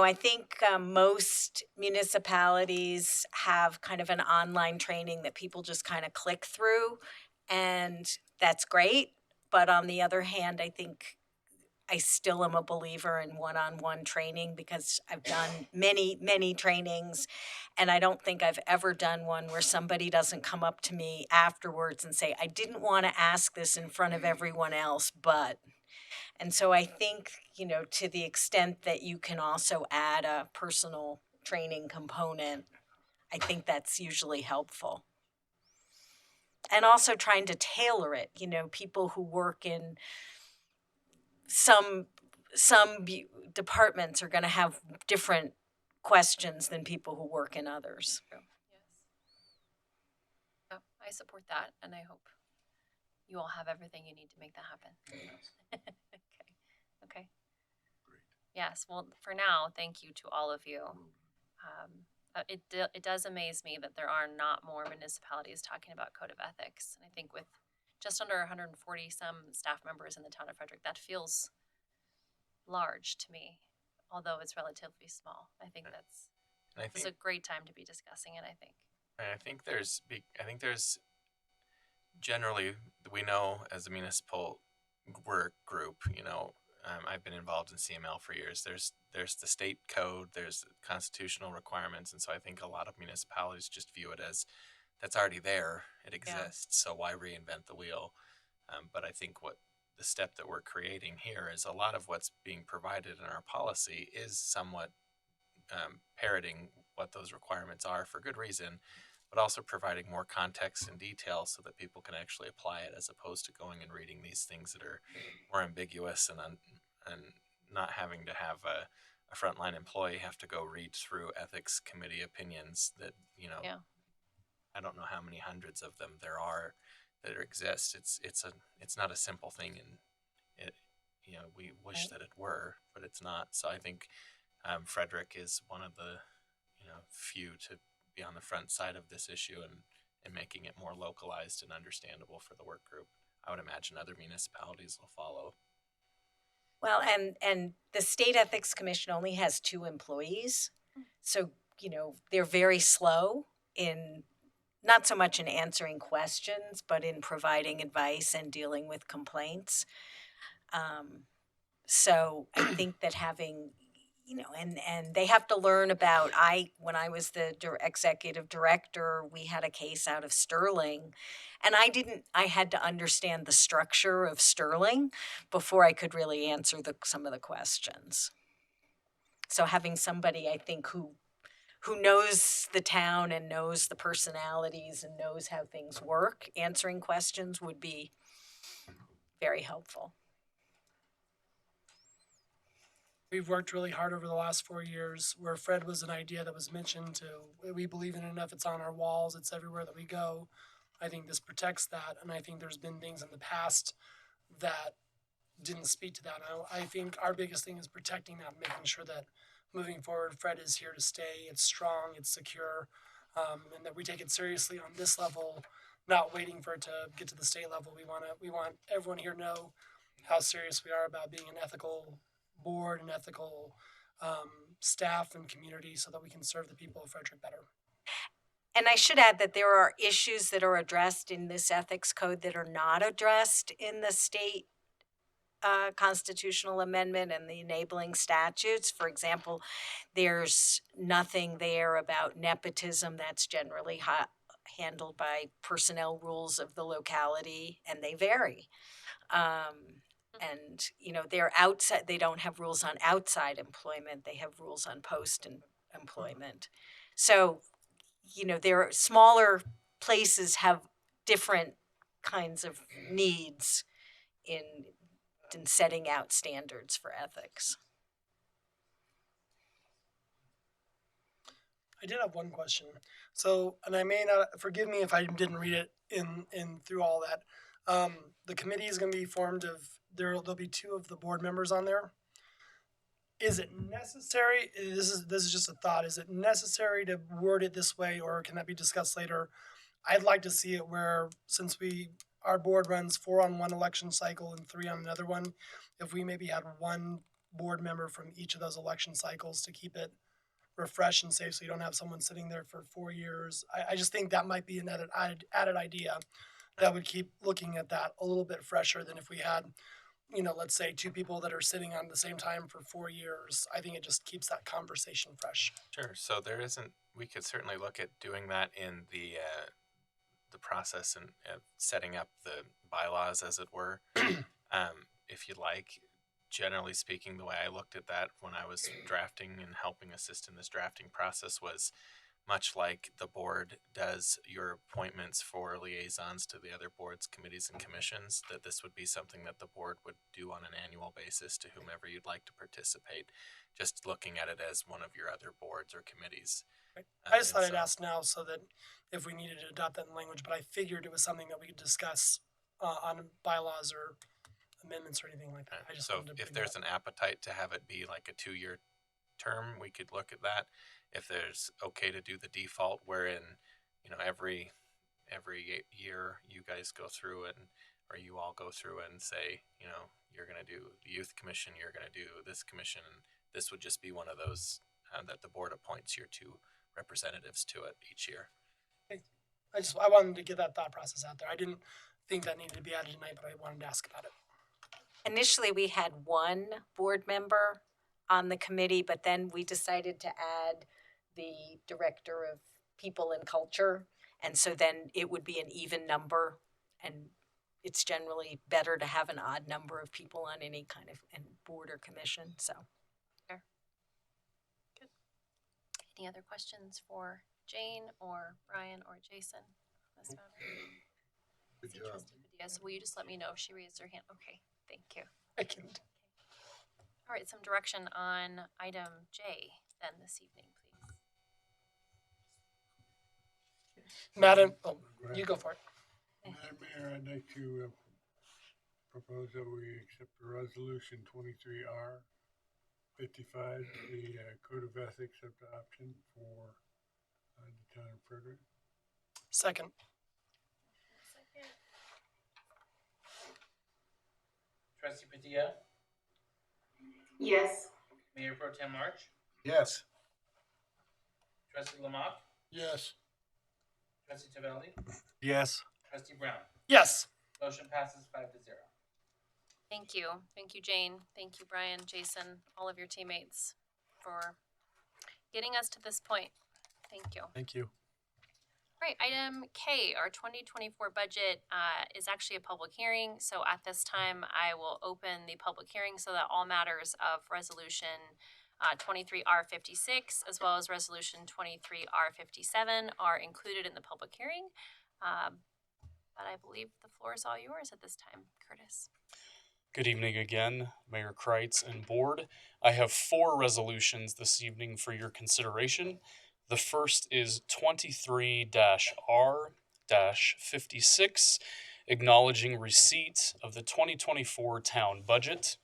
I think most municipalities have kind of an online training that people just kind of click through, and that's great. But on the other hand, I think I still am a believer in one-on-one training because I've done many, many trainings, and I don't think I've ever done one where somebody doesn't come up to me afterwards and say, I didn't want to ask this in front of everyone else, but. And so I think, to the extent that you can also add a personal training component, I think that's usually helpful. And also trying to tailor it, people who work in some departments are going to have different questions than people who work in others. Yes. Yeah, I support that, and I hope you all have everything you need to make that happen. Okay. Great. Yes. Well, for now, thank you to all of you. It does amaze me that there are not more municipalities talking about code of ethics, and I think with just under 140 some staff members in the town of Frederick, that feels large to me, although it's relatively small. I think And I it's think a great time to be discussing it. I think there's generally, we know as a municipal work group, I've been involved in CML for years. There's the state code, there's constitutional requirements, and so I think a lot of municipalities just view it as that's already there, it exists, so why reinvent the wheel? But I think what the step that we're creating here is a lot of what's being provided in our policy is somewhat parroting what those requirements are for good reason, but also providing more context and detail so that people can actually apply it, as opposed to going and reading these things that are more ambiguous and not having to have a frontline employee have to go read through ethics committee opinions that, Yeah. I don't know how many hundreds of them there are that exist. It's not a simple thing, and we wish that it were, but it's not. So I think Frederick is one of the few to be on the front side of this issue and making it more localized and understandable for the work group. I would imagine other municipalities will follow. Well, and the State Ethics Commission only has 2 employees. So, they're very slow in not so much in answering questions, but in providing advice and dealing with complaints. So I think that having, and they have to learn about, when I was the executive director, we had a case out of Sterling, and I had to understand the structure of Sterling before I could really answer some of the questions. So having somebody, I think, who knows the town and knows the personalities and knows how things work, answering questions would be very helpful. We've worked really hard over the last 4 years. Where Fred was an idea that was mentioned, we believe in it enough. It's on our walls. It's everywhere that we go. I think this protects that, and I think there's been things in the past that didn't speak to that. I think our biggest thing is protecting that, making sure that moving forward, Fred is here to stay. It's strong, it's secure, and that we take it seriously on this level, not waiting for it to get to the state level. We want everyone here to know how serious we are about being an ethical board and ethical staff and community, so that we can serve the people of Frederick better. And I should add that there are issues that are addressed in this ethics code that are not addressed in the state constitutional amendment and the enabling statutes. For example, there's nothing there about nepotism. That's generally handled by personnel rules of the locality, and they vary. And they're outside. They don't have rules on outside employment. They have rules on post employment. So, there are smaller places have different kinds of needs in setting out standards for ethics. I did have one question. So, and I may not, forgive me if I didn't read it in through all that. The committee is going to be formed of, there'll be 2 of the board members on there. Is it necessary? This is just a thought. Is it necessary to word it this way, or can that be discussed later? I'd like to see it where, since our board runs 4 on one election cycle and 3 on another one, if we maybe had 1 board member from each of those election cycles to keep it refreshed and safe, so you don't have someone sitting there for 4 years. I just think that might be an added idea that would keep looking at that a little bit fresher than if we had let's say two people that are sitting on the same time for 4 years, I think it just keeps that conversation fresh. Sure. So there isn't. We could certainly look at doing that in the process and setting up the bylaws, as it were. If you'd like. Generally speaking, the way I looked at that when I was drafting and helping assist in this drafting process was much like the board does your appointments for liaisons to the other boards, committees, and commissions, that this would be something that the board would do on an annual basis to whomever you'd like to participate, just looking at it as one of your other boards or committees. I just thought And I'd so- ask now so that if we needed to adopt that in language, but I figured it was something that we could discuss on bylaws or amendments or anything like that. I just So wanted to if bring there's that an appetite to have it be like a 2-year term, we could look at that. If there's okay to do the default, wherein every year you guys go through it, or you all go through it and say, you're going to do the youth commission, you're going to do this commission, and this would just be one of those that the board appoints your 2 representatives to it each year. I wanted to get that thought process out there. I didn't think that needed to be added tonight, but I wanted to ask about it. Initially, we had one board member on the committee, but then we decided to add the director of people and culture. And so then it would be an even number. And it's generally better to have an odd number of people on any kind of board or commission. So Any other questions for Jane or Brian or Jason? on this matter? Good See job. Trustee Padilla, so will you just let me know if she raised her hand? Okay, thank you. I can. All right, some direction on item J then this evening, please. Madam, you go for it. Madam Mayor, I'd like to propose that we accept the resolution 23R 55, the Code of Ethics adoption for the town of Frederick. Second. Second. Trustee Padilla, Yes. Mayor Pro Tem March, Yes. Trustee Lamont, Yes. Trustee Tavelli, Yes. Trustee Brown. Yes. Motion passes 5-0. Thank you. Thank you, Jane. Thank you, Brian, Jason, all of your teammates for getting us to this point. Thank you. Thank you. All right, item K, our 2024 budget is actually a public hearing. So at this time, I will open the public hearing so that all matters of resolution 23R56 as well as resolution 23R57 are included in the public hearing. But I believe the floor is all yours at this time, Curtis. Good evening again, Mayor Kreitz and board. I have 4 resolutions this evening for your consideration. The first is 23-R-56, acknowledging receipt of the 2024 town budget.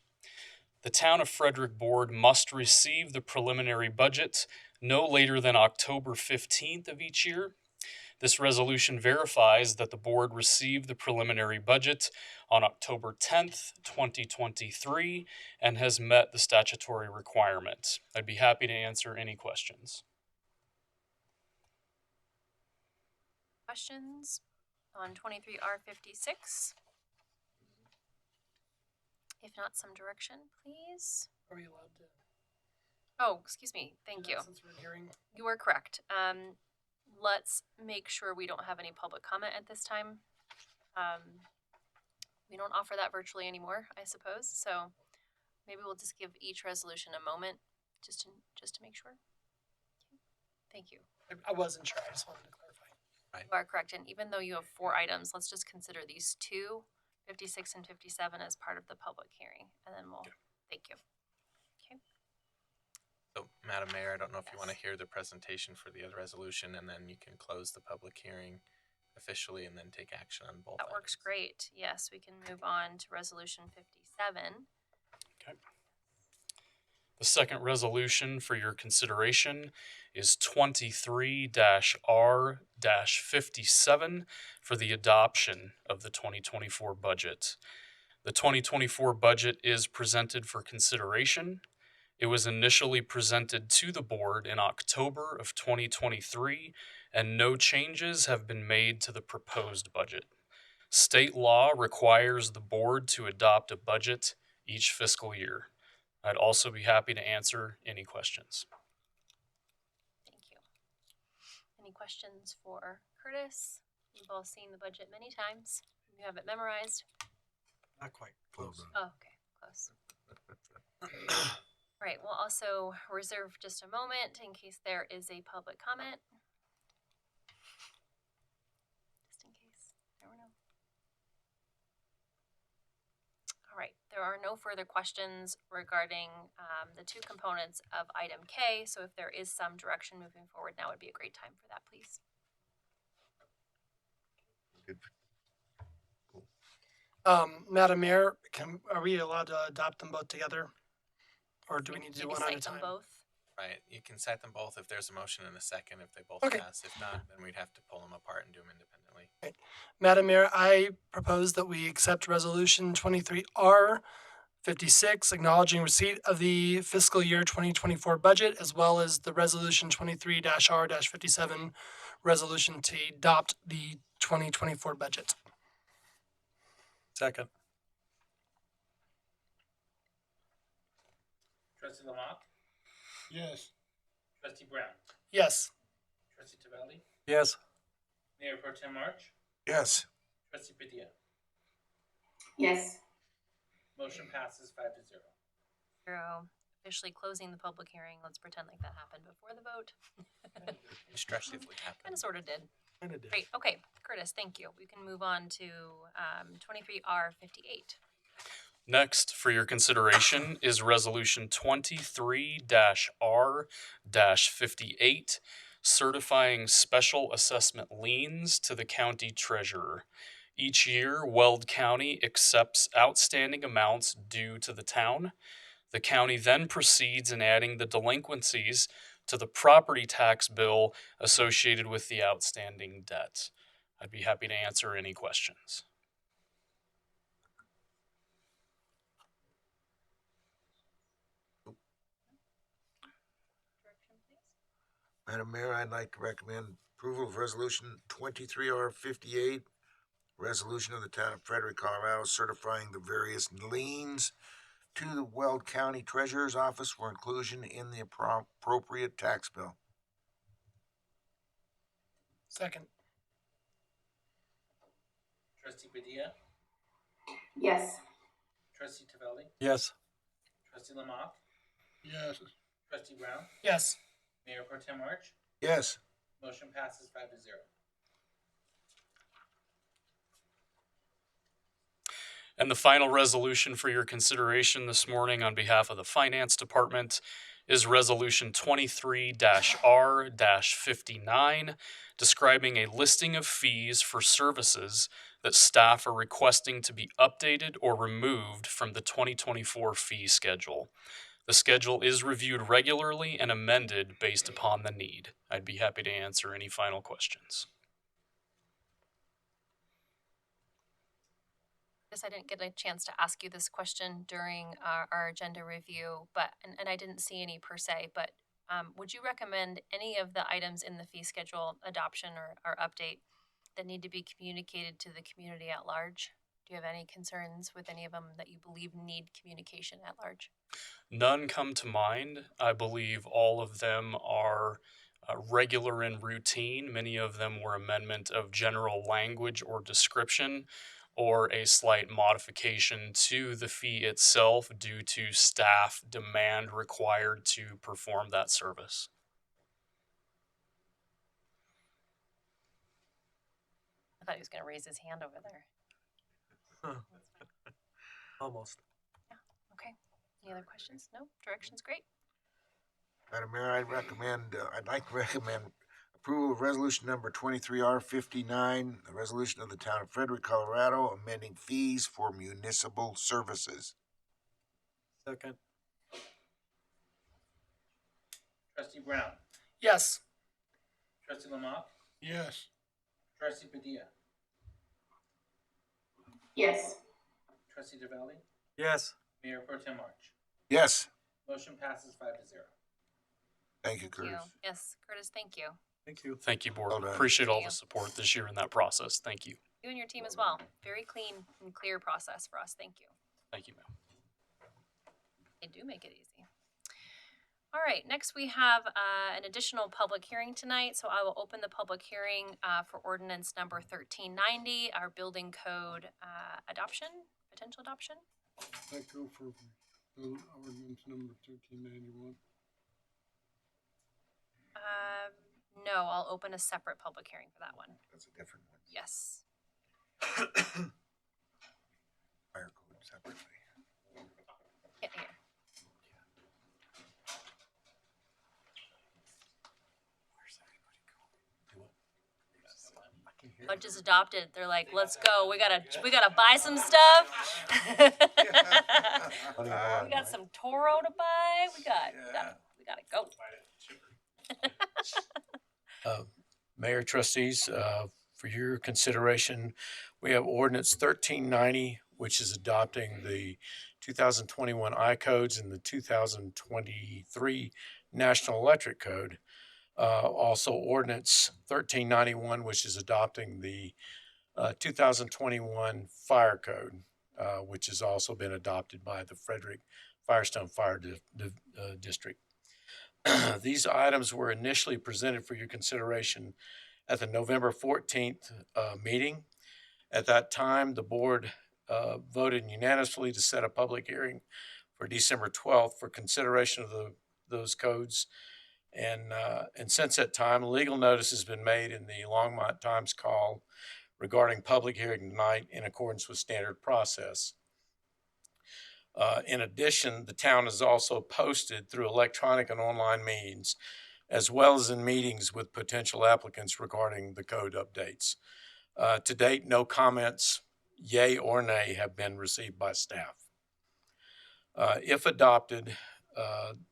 The Town of Frederick Board must receive the preliminary budget no later than October 15th of each year. This resolution verifies that the board received the preliminary budget on October 10th, 2023, and has met the statutory requirement. I'd be happy to answer any questions. Questions on 23R56? If not, some direction, please. Are we allowed to? Oh, excuse me. Thank do you. that Since we're hearing. You are correct. Let's make sure we don't have any public comment at this time. We don't offer that virtually anymore, I suppose. So maybe we'll just give each resolution a moment just to make sure. Okay. Thank you. I wasn't sure. I just wanted to clarify. You are correct. And even though you have 4 items, let's just consider these 2, 56 and 57 as part of the public hearing. And then we'll, thank you. Okay. So, Madam Mayor, I don't know if you want to Yes. hear the presentation for the other resolution, and then you can close the public hearing officially and then take action on both. That works items. great. Yes, we can move on to resolution 57. Okay. The second resolution for your consideration is 23-R-57 for the adoption of the 2024 budget. The 2024 budget is presented for consideration. It was initially presented to the board in October of 2023, and no changes have been made to the proposed budget. State law requires the board to adopt a budget each fiscal year. I'd also be happy to answer any questions. Thank you. Any questions for Curtis? You've all seen the budget many times. You have it memorized. Not quite close. Oh, okay, close. All right, we'll also reserve just a moment in case there is a public comment. Just in case, never know. All right, there are no further questions regarding the two components of item K, so if there is some direction moving forward, now would be a great time for that, please. Good. Madam Mayor, are we allowed to adopt them both together? Or do we need to do Maybe one at a cite them time? both. Right, you can cite them both if there's a motion and a second, if they both Okay. pass. If not, then we'd have to pull them apart and do them independently. Madam Mayor, I propose that we accept Resolution 23R 56, acknowledging receipt of the fiscal year 2024 budget, as well as the Resolution 23-R-57, resolution to adopt the 2024 budget. Second. Trustee Lamont, Yes. Trustee Brown, Yes. Trustee Tabelli, Yes. Mayor Pro Tem March, Yes. Trustee Padilla. Yes. Motion passes 5-0. Zero. Officially closing the public hearing. Let's pretend like that happened before the vote. Constructively Kind happened. of sort of did. Kinda did. Great. Okay, Curtis, thank you. We can move on to 23R58. Next, for your consideration, is Resolution 23-R-58, certifying special assessment liens to the county treasurer. Each year, Weld County accepts outstanding amounts due to the town. The county then proceeds in adding the delinquencies to the property tax bill associated with the outstanding debt. I'd be happy to answer any questions. Direction, please. Madam Mayor, I'd like to recommend approval of Resolution 23R58, resolution of the Town of Frederick, Colorado, certifying the various liens to the Weld County Treasurer's Office for inclusion in the appropriate tax bill. Second. Trustee Padilla, Yes. Trustee Tabelli, Yes. Trustee Lamont, Yes. Trustee Brown, Yes. Mayor Pro Tem March. Yes. Motion passes 5-0. And the final resolution for your consideration this morning on behalf of the Finance Department is Resolution 23-R-59, describing a listing of fees for services that staff are requesting to be updated or removed from the 2024 fee schedule. The schedule is reviewed regularly and amended based upon the need. I'd be happy to answer any final questions. I didn't get a chance to ask you this question during our agenda review, but and I didn't see any per se, but would you recommend any of the items in the fee schedule adoption or update that need to be communicated to the community at large? Do you have any concerns with any of them that you believe need communication at large? None come to mind. I believe all of them are regular and routine. Many of them were amendment of general language or description, or a slight modification to the fee itself due to staff demand required to perform that service. I thought he was going to raise his hand over there. Almost. Okay. Any other questions? No? Direction's great. Madam Mayor, I'd like to recommend approval of resolution number 23R59, the resolution of the Town of Frederick, Colorado, amending fees for municipal services. Second. Trustee Brown, Yes. Trustee Lamont, Yes. Trustee Padilla, Yes. Trustee Tabelli, Yes. Mayor Pro Tem March. Yes. Motion passes 5-0. Thank you, Thank you. Curtis. Yes, Curtis, thank you. Thank you. Thank you, Board. Well done. Appreciate all Thank the you. support this year in that process. Thank you. You and your team as well. Very clean and clear process for us. Thank you. Thank you, ma'am. They do make it easy. All right, next we have an additional public hearing tonight. So I will open the public hearing for ordinance number 1390, our building code adoption, potential adoption. I go for bill ordinance number 1391. No, I'll open a separate public hearing for that one. That's a different one. Yes. Fire code separately. Yeah, here. Budget's adopted. They're like, let's go. We gotta buy some stuff. We got some Toro to buy. We gotta go. Mayor, trustees, for your consideration, we have ordinance 1390, which is adopting the 2021 I codes and the 2023 National Electric Code. Also ordinance 1391, which is adopting the 2021 Fire Code, which has also been adopted by the Frederick Firestone Fire District. These items were initially presented for your consideration at the November 14th meeting. At that time, the board voted unanimously to set a public hearing for December 12th for consideration of those codes. And since that time, legal notice has been made in the Longmont Times Call regarding public hearing tonight in accordance with standard process. In addition, the town has also posted through electronic and online means, as well as in meetings with potential applicants regarding the code updates. To date, no comments, yay or nay, have been received by staff. If adopted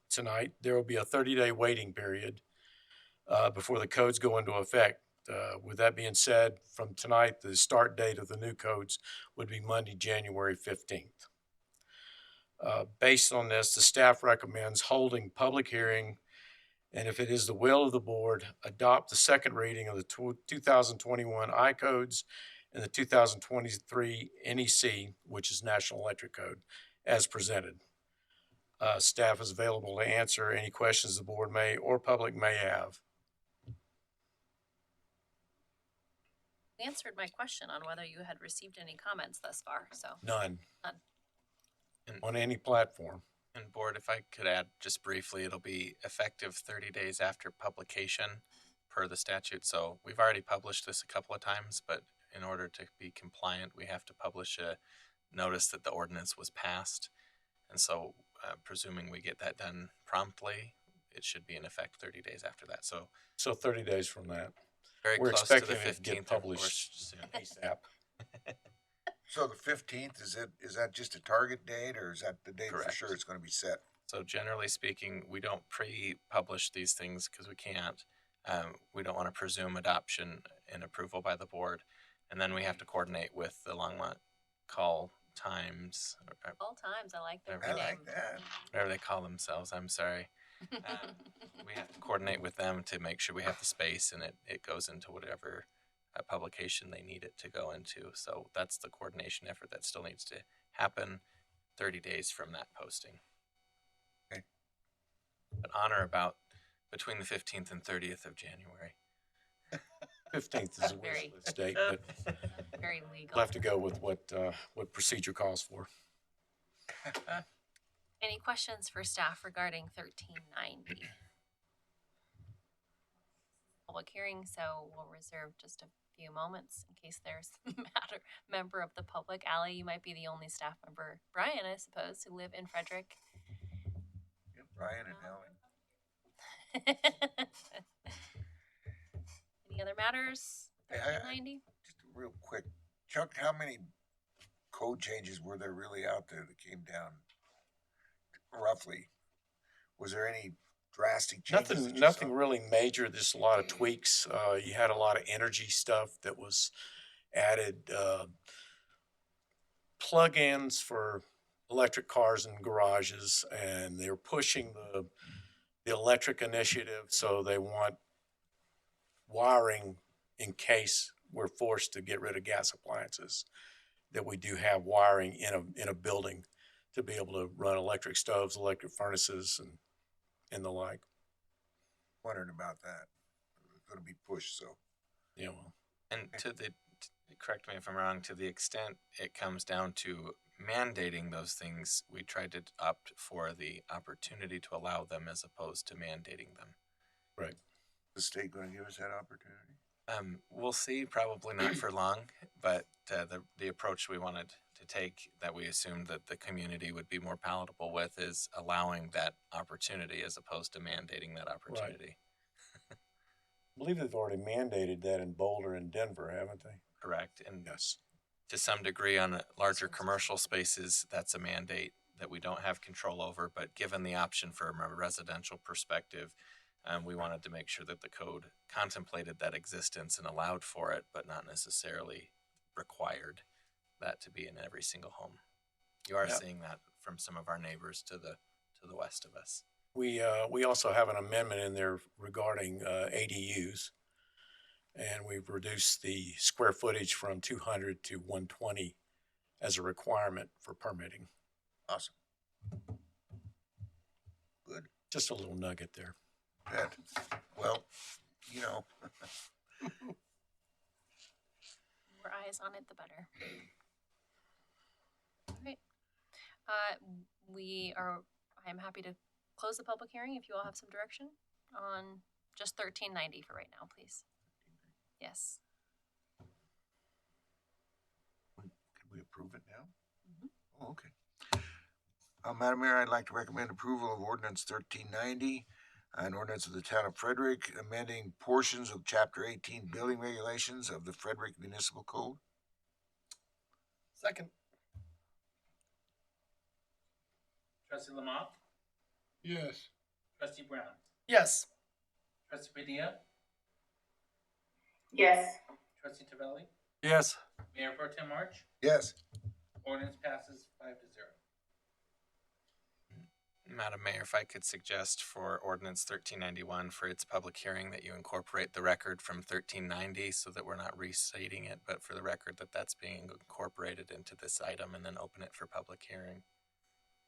tonight, there will be a 30-day waiting period before the codes go into effect. With that being said, from tonight, the start date of the new codes would be Monday, January 15th. Based on this, the staff recommends holding public hearing, and if it is the will of the board, adopt the second reading of the 2021 I codes and the 2023 NEC, which is National Electric Code, as presented. Staff is available to answer any questions the board may or public may have. You answered my question on whether you had received any comments thus far. So None. None. On any platform. And board, if I could add just briefly, it'll be effective 30 days after publication per the statute. So we've already published this a couple of times, but in order to be compliant, we have to publish a notice that the ordinance was passed. And so presuming we get that done promptly, it should be in effect 30 days after that. So 30 days from that. very We're close to the expecting it to get 15th, of course, published soon. ASAP. So the 15th, is that just a target date, or is that the date for Correct. sure it's gonna be set? So generally speaking, we don't pre-publish these things because we can't. We don't want to presume adoption and approval by the board. And then we have to coordinate with the Longmont call times, or all times I like their I name. like that. whatever they call themselves. I'm sorry. We have to coordinate with them to make sure we have the space and it goes into whatever publication they need it to go into. So that's the coordination effort that still needs to happen 30 days from that posting. Okay. But on or about between the 15th and 30th of January. 15th is a wish Very- list date, but Very legal. we'll have to go with what procedure calls for. Any questions for staff regarding 1390? Public hearing, so we'll reserve just a few moments in case there's a member of the public. Allie, you might be the only staff member, Brian, I suppose, who live in Frederick. Yep, Brian and Ellen. Any other matters? Hey, 1390? Just real quick, Chuck, how many code changes were there really out there that came down roughly? Was there any drastic changes? that you Nothing saw? really major. There's a lot of tweaks. You had a lot of energy stuff that was added. Plug-ins for electric cars and garages, and they're pushing the electric initiative. So they want wiring in case we're forced to get rid of gas appliances, that we do have wiring in a building to be able to run electric stoves, electric furnaces, and the like. Wondering about that. It's gonna be pushed, so. You know, And correct me if I'm wrong, to the extent it comes down to mandating those things, we tried to opt for the opportunity to allow them as opposed to mandating them. right. The state gonna give us that opportunity? We'll see, probably not for long, but the approach we wanted to take, that we assumed that the community would be more palatable with, is allowing that opportunity as opposed to mandating that opportunity. I believe they've already mandated that in Boulder and Denver, haven't they? Correct. And Yes. to some degree on larger commercial spaces, that's a mandate that we don't have control over, but given the option from a residential perspective, we wanted to make sure that the code contemplated that existence and allowed for it, but not necessarily required that to be in every single home. You are Yeah. seeing that from some of our neighbors to the west of us. We also have an amendment in there regarding ADUs, and we've reduced the square footage from 200 to 120 as a requirement for permitting. Awesome. Good. Just a little nugget there. That, well, you know, More eyes on it, the better. All right. I'm happy to close the public hearing if you all have some direction on just 1390 for right now, please. Yes. can we approve it now? Oh, okay. Madam Mayor, I'd like to recommend approval of ordinance 1390, an ordinance of the town of Frederick, amending portions of chapter 18 building regulations of the Frederick Municipal Code. Second. Trustee Lamont, Yes. Trustee Brown, Yes. Trustee Padilla, Yes. Trustee Tavelli, Yes. Mayor Pro Tem March. Yes. Ordinance passes 5-0. Madam Mayor, if I could suggest for ordinance 1391 for its public hearing that you incorporate the record from 1390 so that we're not restating it, but for the record that that's being incorporated into this item, and then open it for public hearing.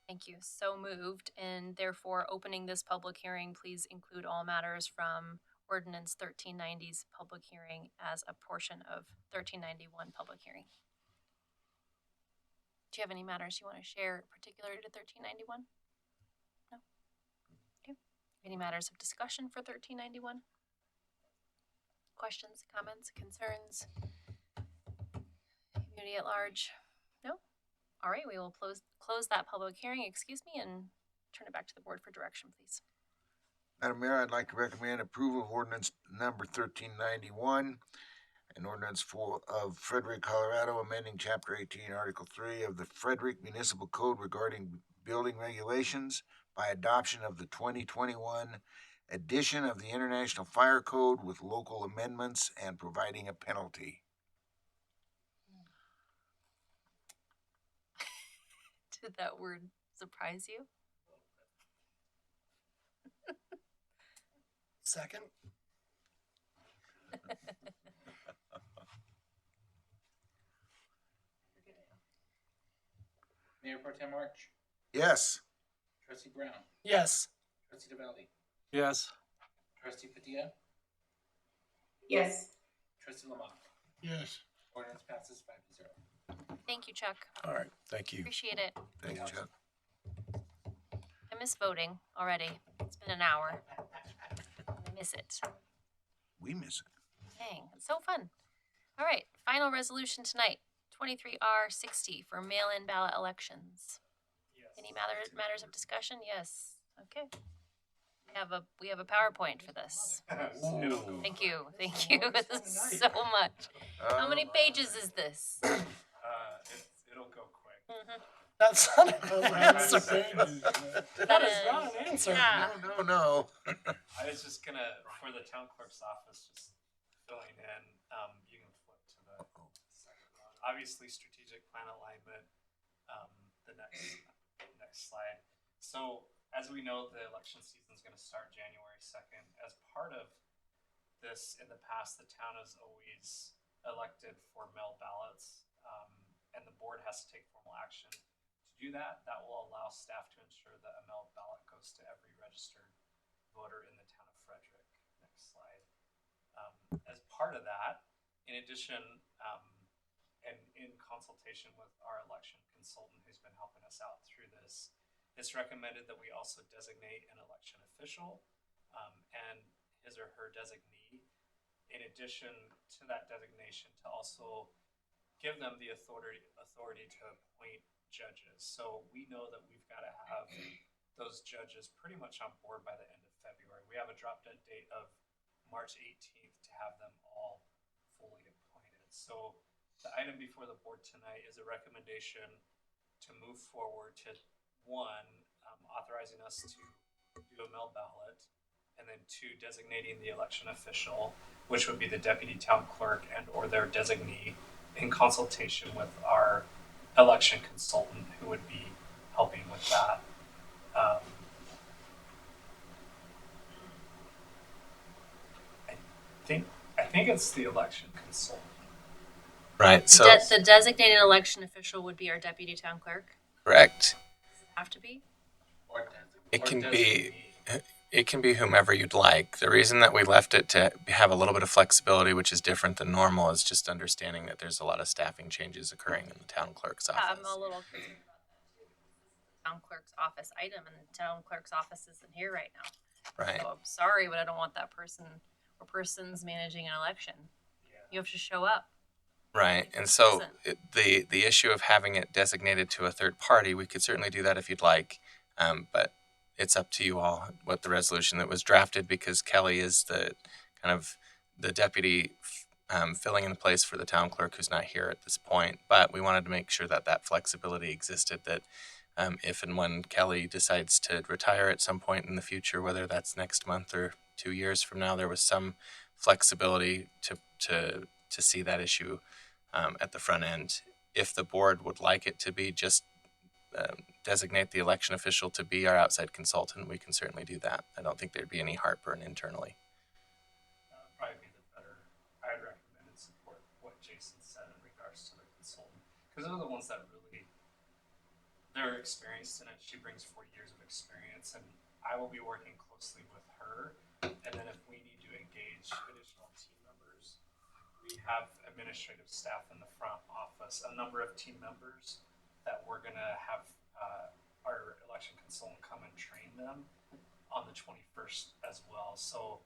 Thank you. So moved, and therefore opening this public hearing, please include all matters from Ordinance 1390's public hearing as a portion of 1391 public hearing. Do you have any matters you want to share particular to 1391? No? Okay. Any matters of discussion for 1391? Questions, comments, concerns? Community at large? No? All right, we will close that public hearing, and turn it back to the board for direction, please. Madam Mayor, I'd like to recommend approval of ordinance number 1391, an ordinance of Frederick, Colorado, amending chapter 18, article 3 of the Frederick Municipal Code regarding building regulations by adoption of the 2021 edition of the International Fire Code with local amendments and providing a penalty. Did that word surprise you? Second. Mayor Pro Tem March, Yes. Trustee Brown, Yes. Trustee Tavelli, Yes. Trustee Padilla, Yes. Trustee Lamont. Yes. Ordinance passes 5-0. Thank you, Chuck. All right. Thank you. Appreciate it. Thank you, Chuck. I miss voting already. It's been an hour. I miss it. We miss it. Dang, it's so fun. All right, final resolution tonight, 23R60 for mail-in ballot elections. Any matters of discussion? Yes. Okay. We have a PowerPoint for this. Thank you. So much. How many pages is this? It'll go quick. That's not an answer. Pages, That is not an answer. Yeah. No. I was just gonna, for the town clerk's office, just filling in, you can flip to the second one. Obviously, strategic plan alignment, the next slide. So, as we know, the election season is gonna start January 2nd. As part of this, in the past, the town has always elected for mail ballots, and the board has to take formal action to do that. That will allow staff to ensure that a mail ballot goes to every registered voter in the town of Frederick. Next slide. As part of that, in addition, and in consultation with our election consultant who's been helping us out through this, it's recommended that we also designate an election official and his or her designee, in addition to that designation, to also give them the authority to appoint judges. So we know that we've got to have those judges pretty much on board by the end of February. We have a drop dead date of March 18th to have them all fully appointed. So the item before the board tonight is a recommendation to move forward to one, authorizing us to do a mail ballot, and then two, designating the election official, which would be the deputy town clerk and or their designee, in consultation with our election consultant who would be helping with that. I think it's the election consultant. Right. So The designated election official would be our deputy town clerk. correct. Does it have to be? It Or can designee. be. It can be whomever you'd like. The reason that we left it to have a little bit of flexibility, which is different than normal, is just understanding that there's a lot of staffing changes occurring in the town clerk's office. I'm a little concerned about that too. This is the town clerk's office item, and the town clerk's office isn't here right now. Right. So I'm sorry, but I don't want that person or persons managing an election. You have to show up. Right. And so the issue of having it designated to a third party, we could certainly do that if you'd like, but it's up to you all what the resolution that was drafted, because Kelly is the kind of the deputy filling in the place for the town clerk who's not here at this point. But we wanted to make sure that that flexibility existed, that if and when Kelly decides to retire at some point in the future, whether that's next month or 2 years from now, there was some flexibility to see that issue at the front end. If the board would like it to be just designate the election official to be our outside consultant, we can certainly do that. I don't think there'd be any heartburn internally. Probably be the better. I'd recommend and support what Jason said in regards to the consultant, because they're the ones that really, they're experienced in it. She brings 4 years of experience, and I will be working closely with her. And then if we need to engage additional team members, we have administrative staff in the front office, a number of team members that we're going to have our election consultant come and train them on the 21st as well. So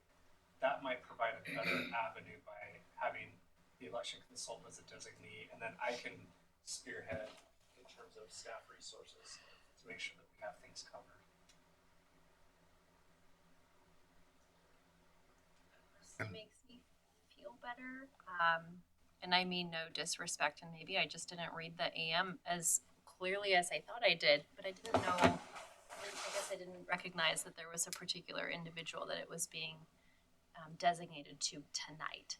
that might provide a better avenue by having the election consultant as a designee, and then I can spearhead in terms of staff resources to make sure that we have things covered. It makes me feel better. And I mean no disrespect, and maybe I just didn't read the AM as clearly as I thought I did, but I didn't know. I guess I didn't recognize that there was a particular individual that it was being designated to tonight,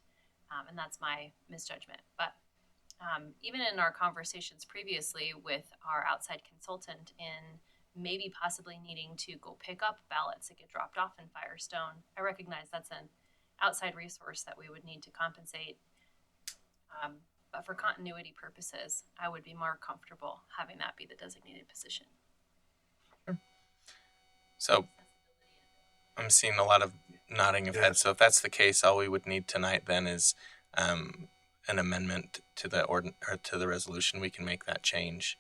and that's my misjudgment. But even in our conversations previously with our outside consultant in maybe possibly needing to go pick up ballots that get dropped off in Firestone, I recognize that's an outside resource that we would need to compensate. But for continuity purposes, I would be more comfortable having that be the designated position. So I'm seeing a lot of nodding of heads. So if that's the case, all we would need tonight then is an amendment to the or to the resolution. We can make that change.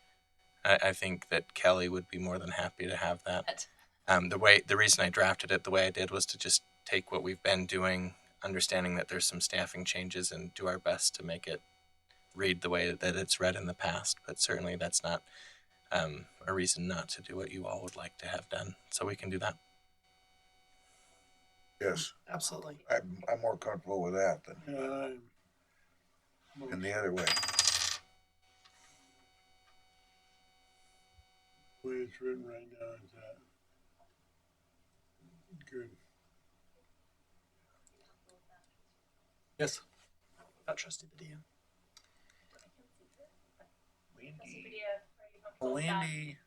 I think that Kelly would be more than happy to have that. The reason I drafted it the way I did was to just take what we've been doing, understanding that there's some staffing changes, and do our best to make it read the way that it's read in the past. But certainly that's not a reason not to do what you all would like to have done. So we can do that. Yes, Absolutely. I'm more comfortable with that than the other way. The way it's written right now is that good. Yes. Not Trustee Padilla. Landy.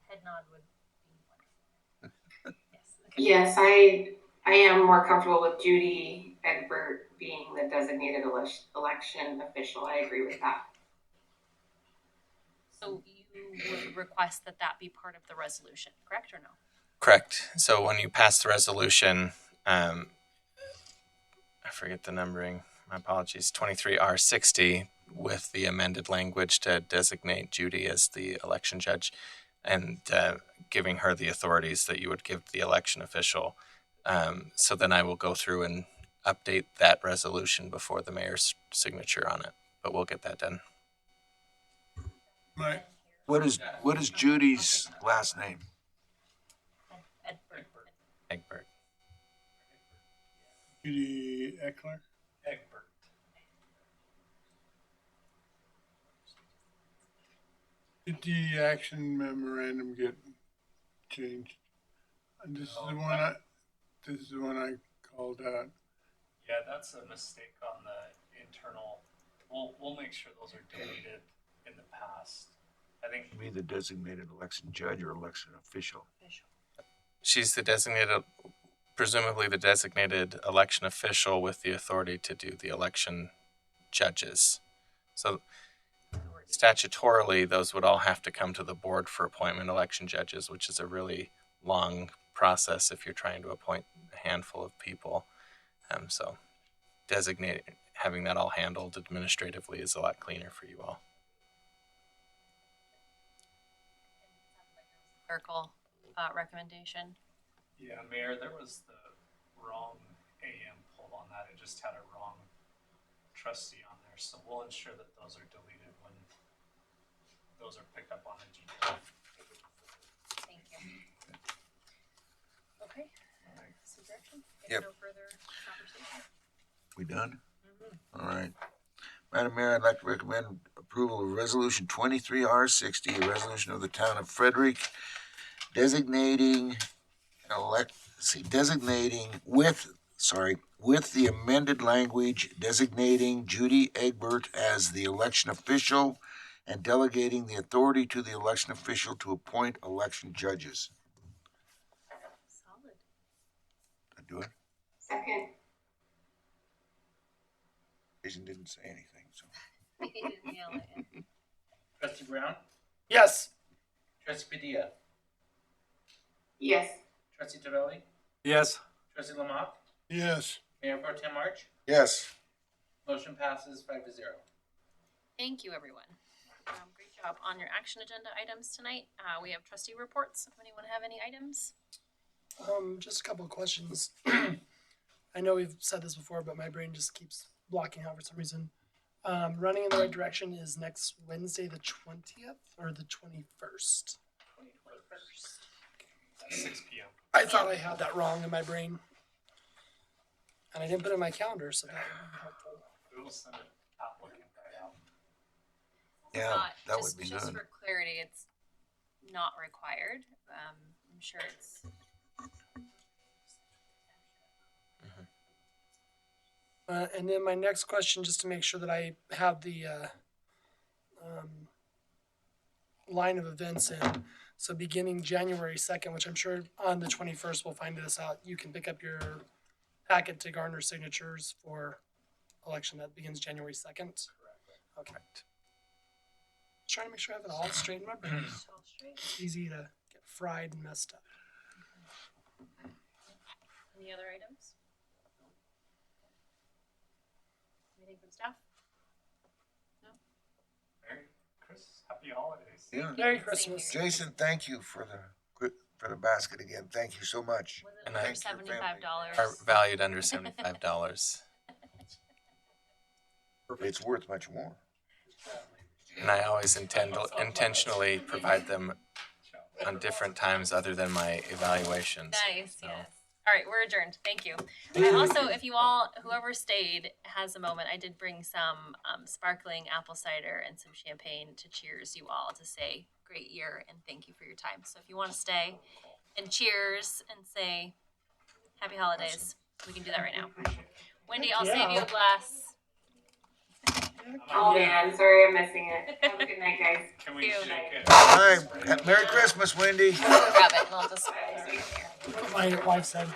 Head nod would be wonderful. Yes. Okay. Yes, I am more comfortable with Judy Egbert being the designated election official. I agree with that. So you would request that that be part of the resolution, correct or no? Correct. So when you pass the resolution, I forget the numbering, my apologies, 23R60 with the amended language to designate Judy as the election judge and giving her the authorities that you would give the election official. So then I will go through and update that resolution before the mayor's signature on it, but we'll get that done. My, What is Judy's last name? Egbert. Judy Eckler? Egbert. Did the action memorandum get changed? And this is the one I called out. Yeah, that's a mistake on the internal. We'll make sure those are deleted in the past. I think You mean the designated election judge or election official? She's the designated, presumably the designated election official with the authority to do the election judges. So statutorily, those would all have to come to the board for appointment election judges, which is a really long process if you're trying to appoint a handful of people. So having that all handled administratively is a lot cleaner for you all. Clerical recommendation. Yeah, Mayor, there was the wrong AM pull on that. It just had a wrong trustee on there. So we'll ensure that those are deleted when those are picked up on the GPA. Thank you. Okay. So direction? If Yep. no further conversation. We done? All right. Madam Mayor, I'd like to recommend approval of Resolution 23R60, a resolution of the town of Frederick designating with the amended language designating Judy Egbert as the election official and delegating the authority to the election official to appoint election judges. Solid. Did I do it? Second. Jason didn't say anything, so. He didn't yell at you. Trustee Brown? Yes. Trustee Padilla? Yes. Trustee Tavelli? Yes. Trustee Lamont? Yes. Mayor Pro Tem March? Yes. Motion passes 5-0. Thank you, everyone. Great job on your action agenda items tonight. We have trustee reports. Anyone have any items? Just a couple of questions. I know we've said this before, but my brain just keeps blocking out for some reason. Running in the right direction is next Wednesday, the 20th or the 21st? 21st. At 6 p.m. I thought I had that wrong in my brain. And I didn't put it in my calendar, so that would be helpful. We will send an applicant right out. Yeah, that would be Just good. for clarity, it's not required. I'm sure it's. And then my next question, just to make sure that I have the line of events in. So beginning January 2nd, which I'm sure on the 21st we'll find this out, you can pick up your packet to garner signatures for election that begins January 2nd. Okay. Just trying to make sure I have it all straight in my brain. It's easy to get fried and messed up. Any other items? Anything from staff? No? Merry Christmas. Happy holidays. Yeah. Merry Christmas. Jason, thank you for the basket again. Thank you so much. Was it And under Thank your family. $75? Are valued under $75. It's worth much more. And I always intentionally provide them on different times other than my evaluations. Nice, yes. All right, we're adjourned. Thank you. And also, if you all, whoever stayed, has a moment, I did bring some sparkling apple cider and some champagne to cheers you all to say great year and thank you for your time. So if you want to stay and cheers and say happy holidays, we can do that right now. Wendy, I'll save you a glass. Oh man, sorry I'm missing it. Have a good night, guys. Can we Thank you. shake it? Hi. Merry Christmas, Wendy. Grab it and I'll just. My wife said.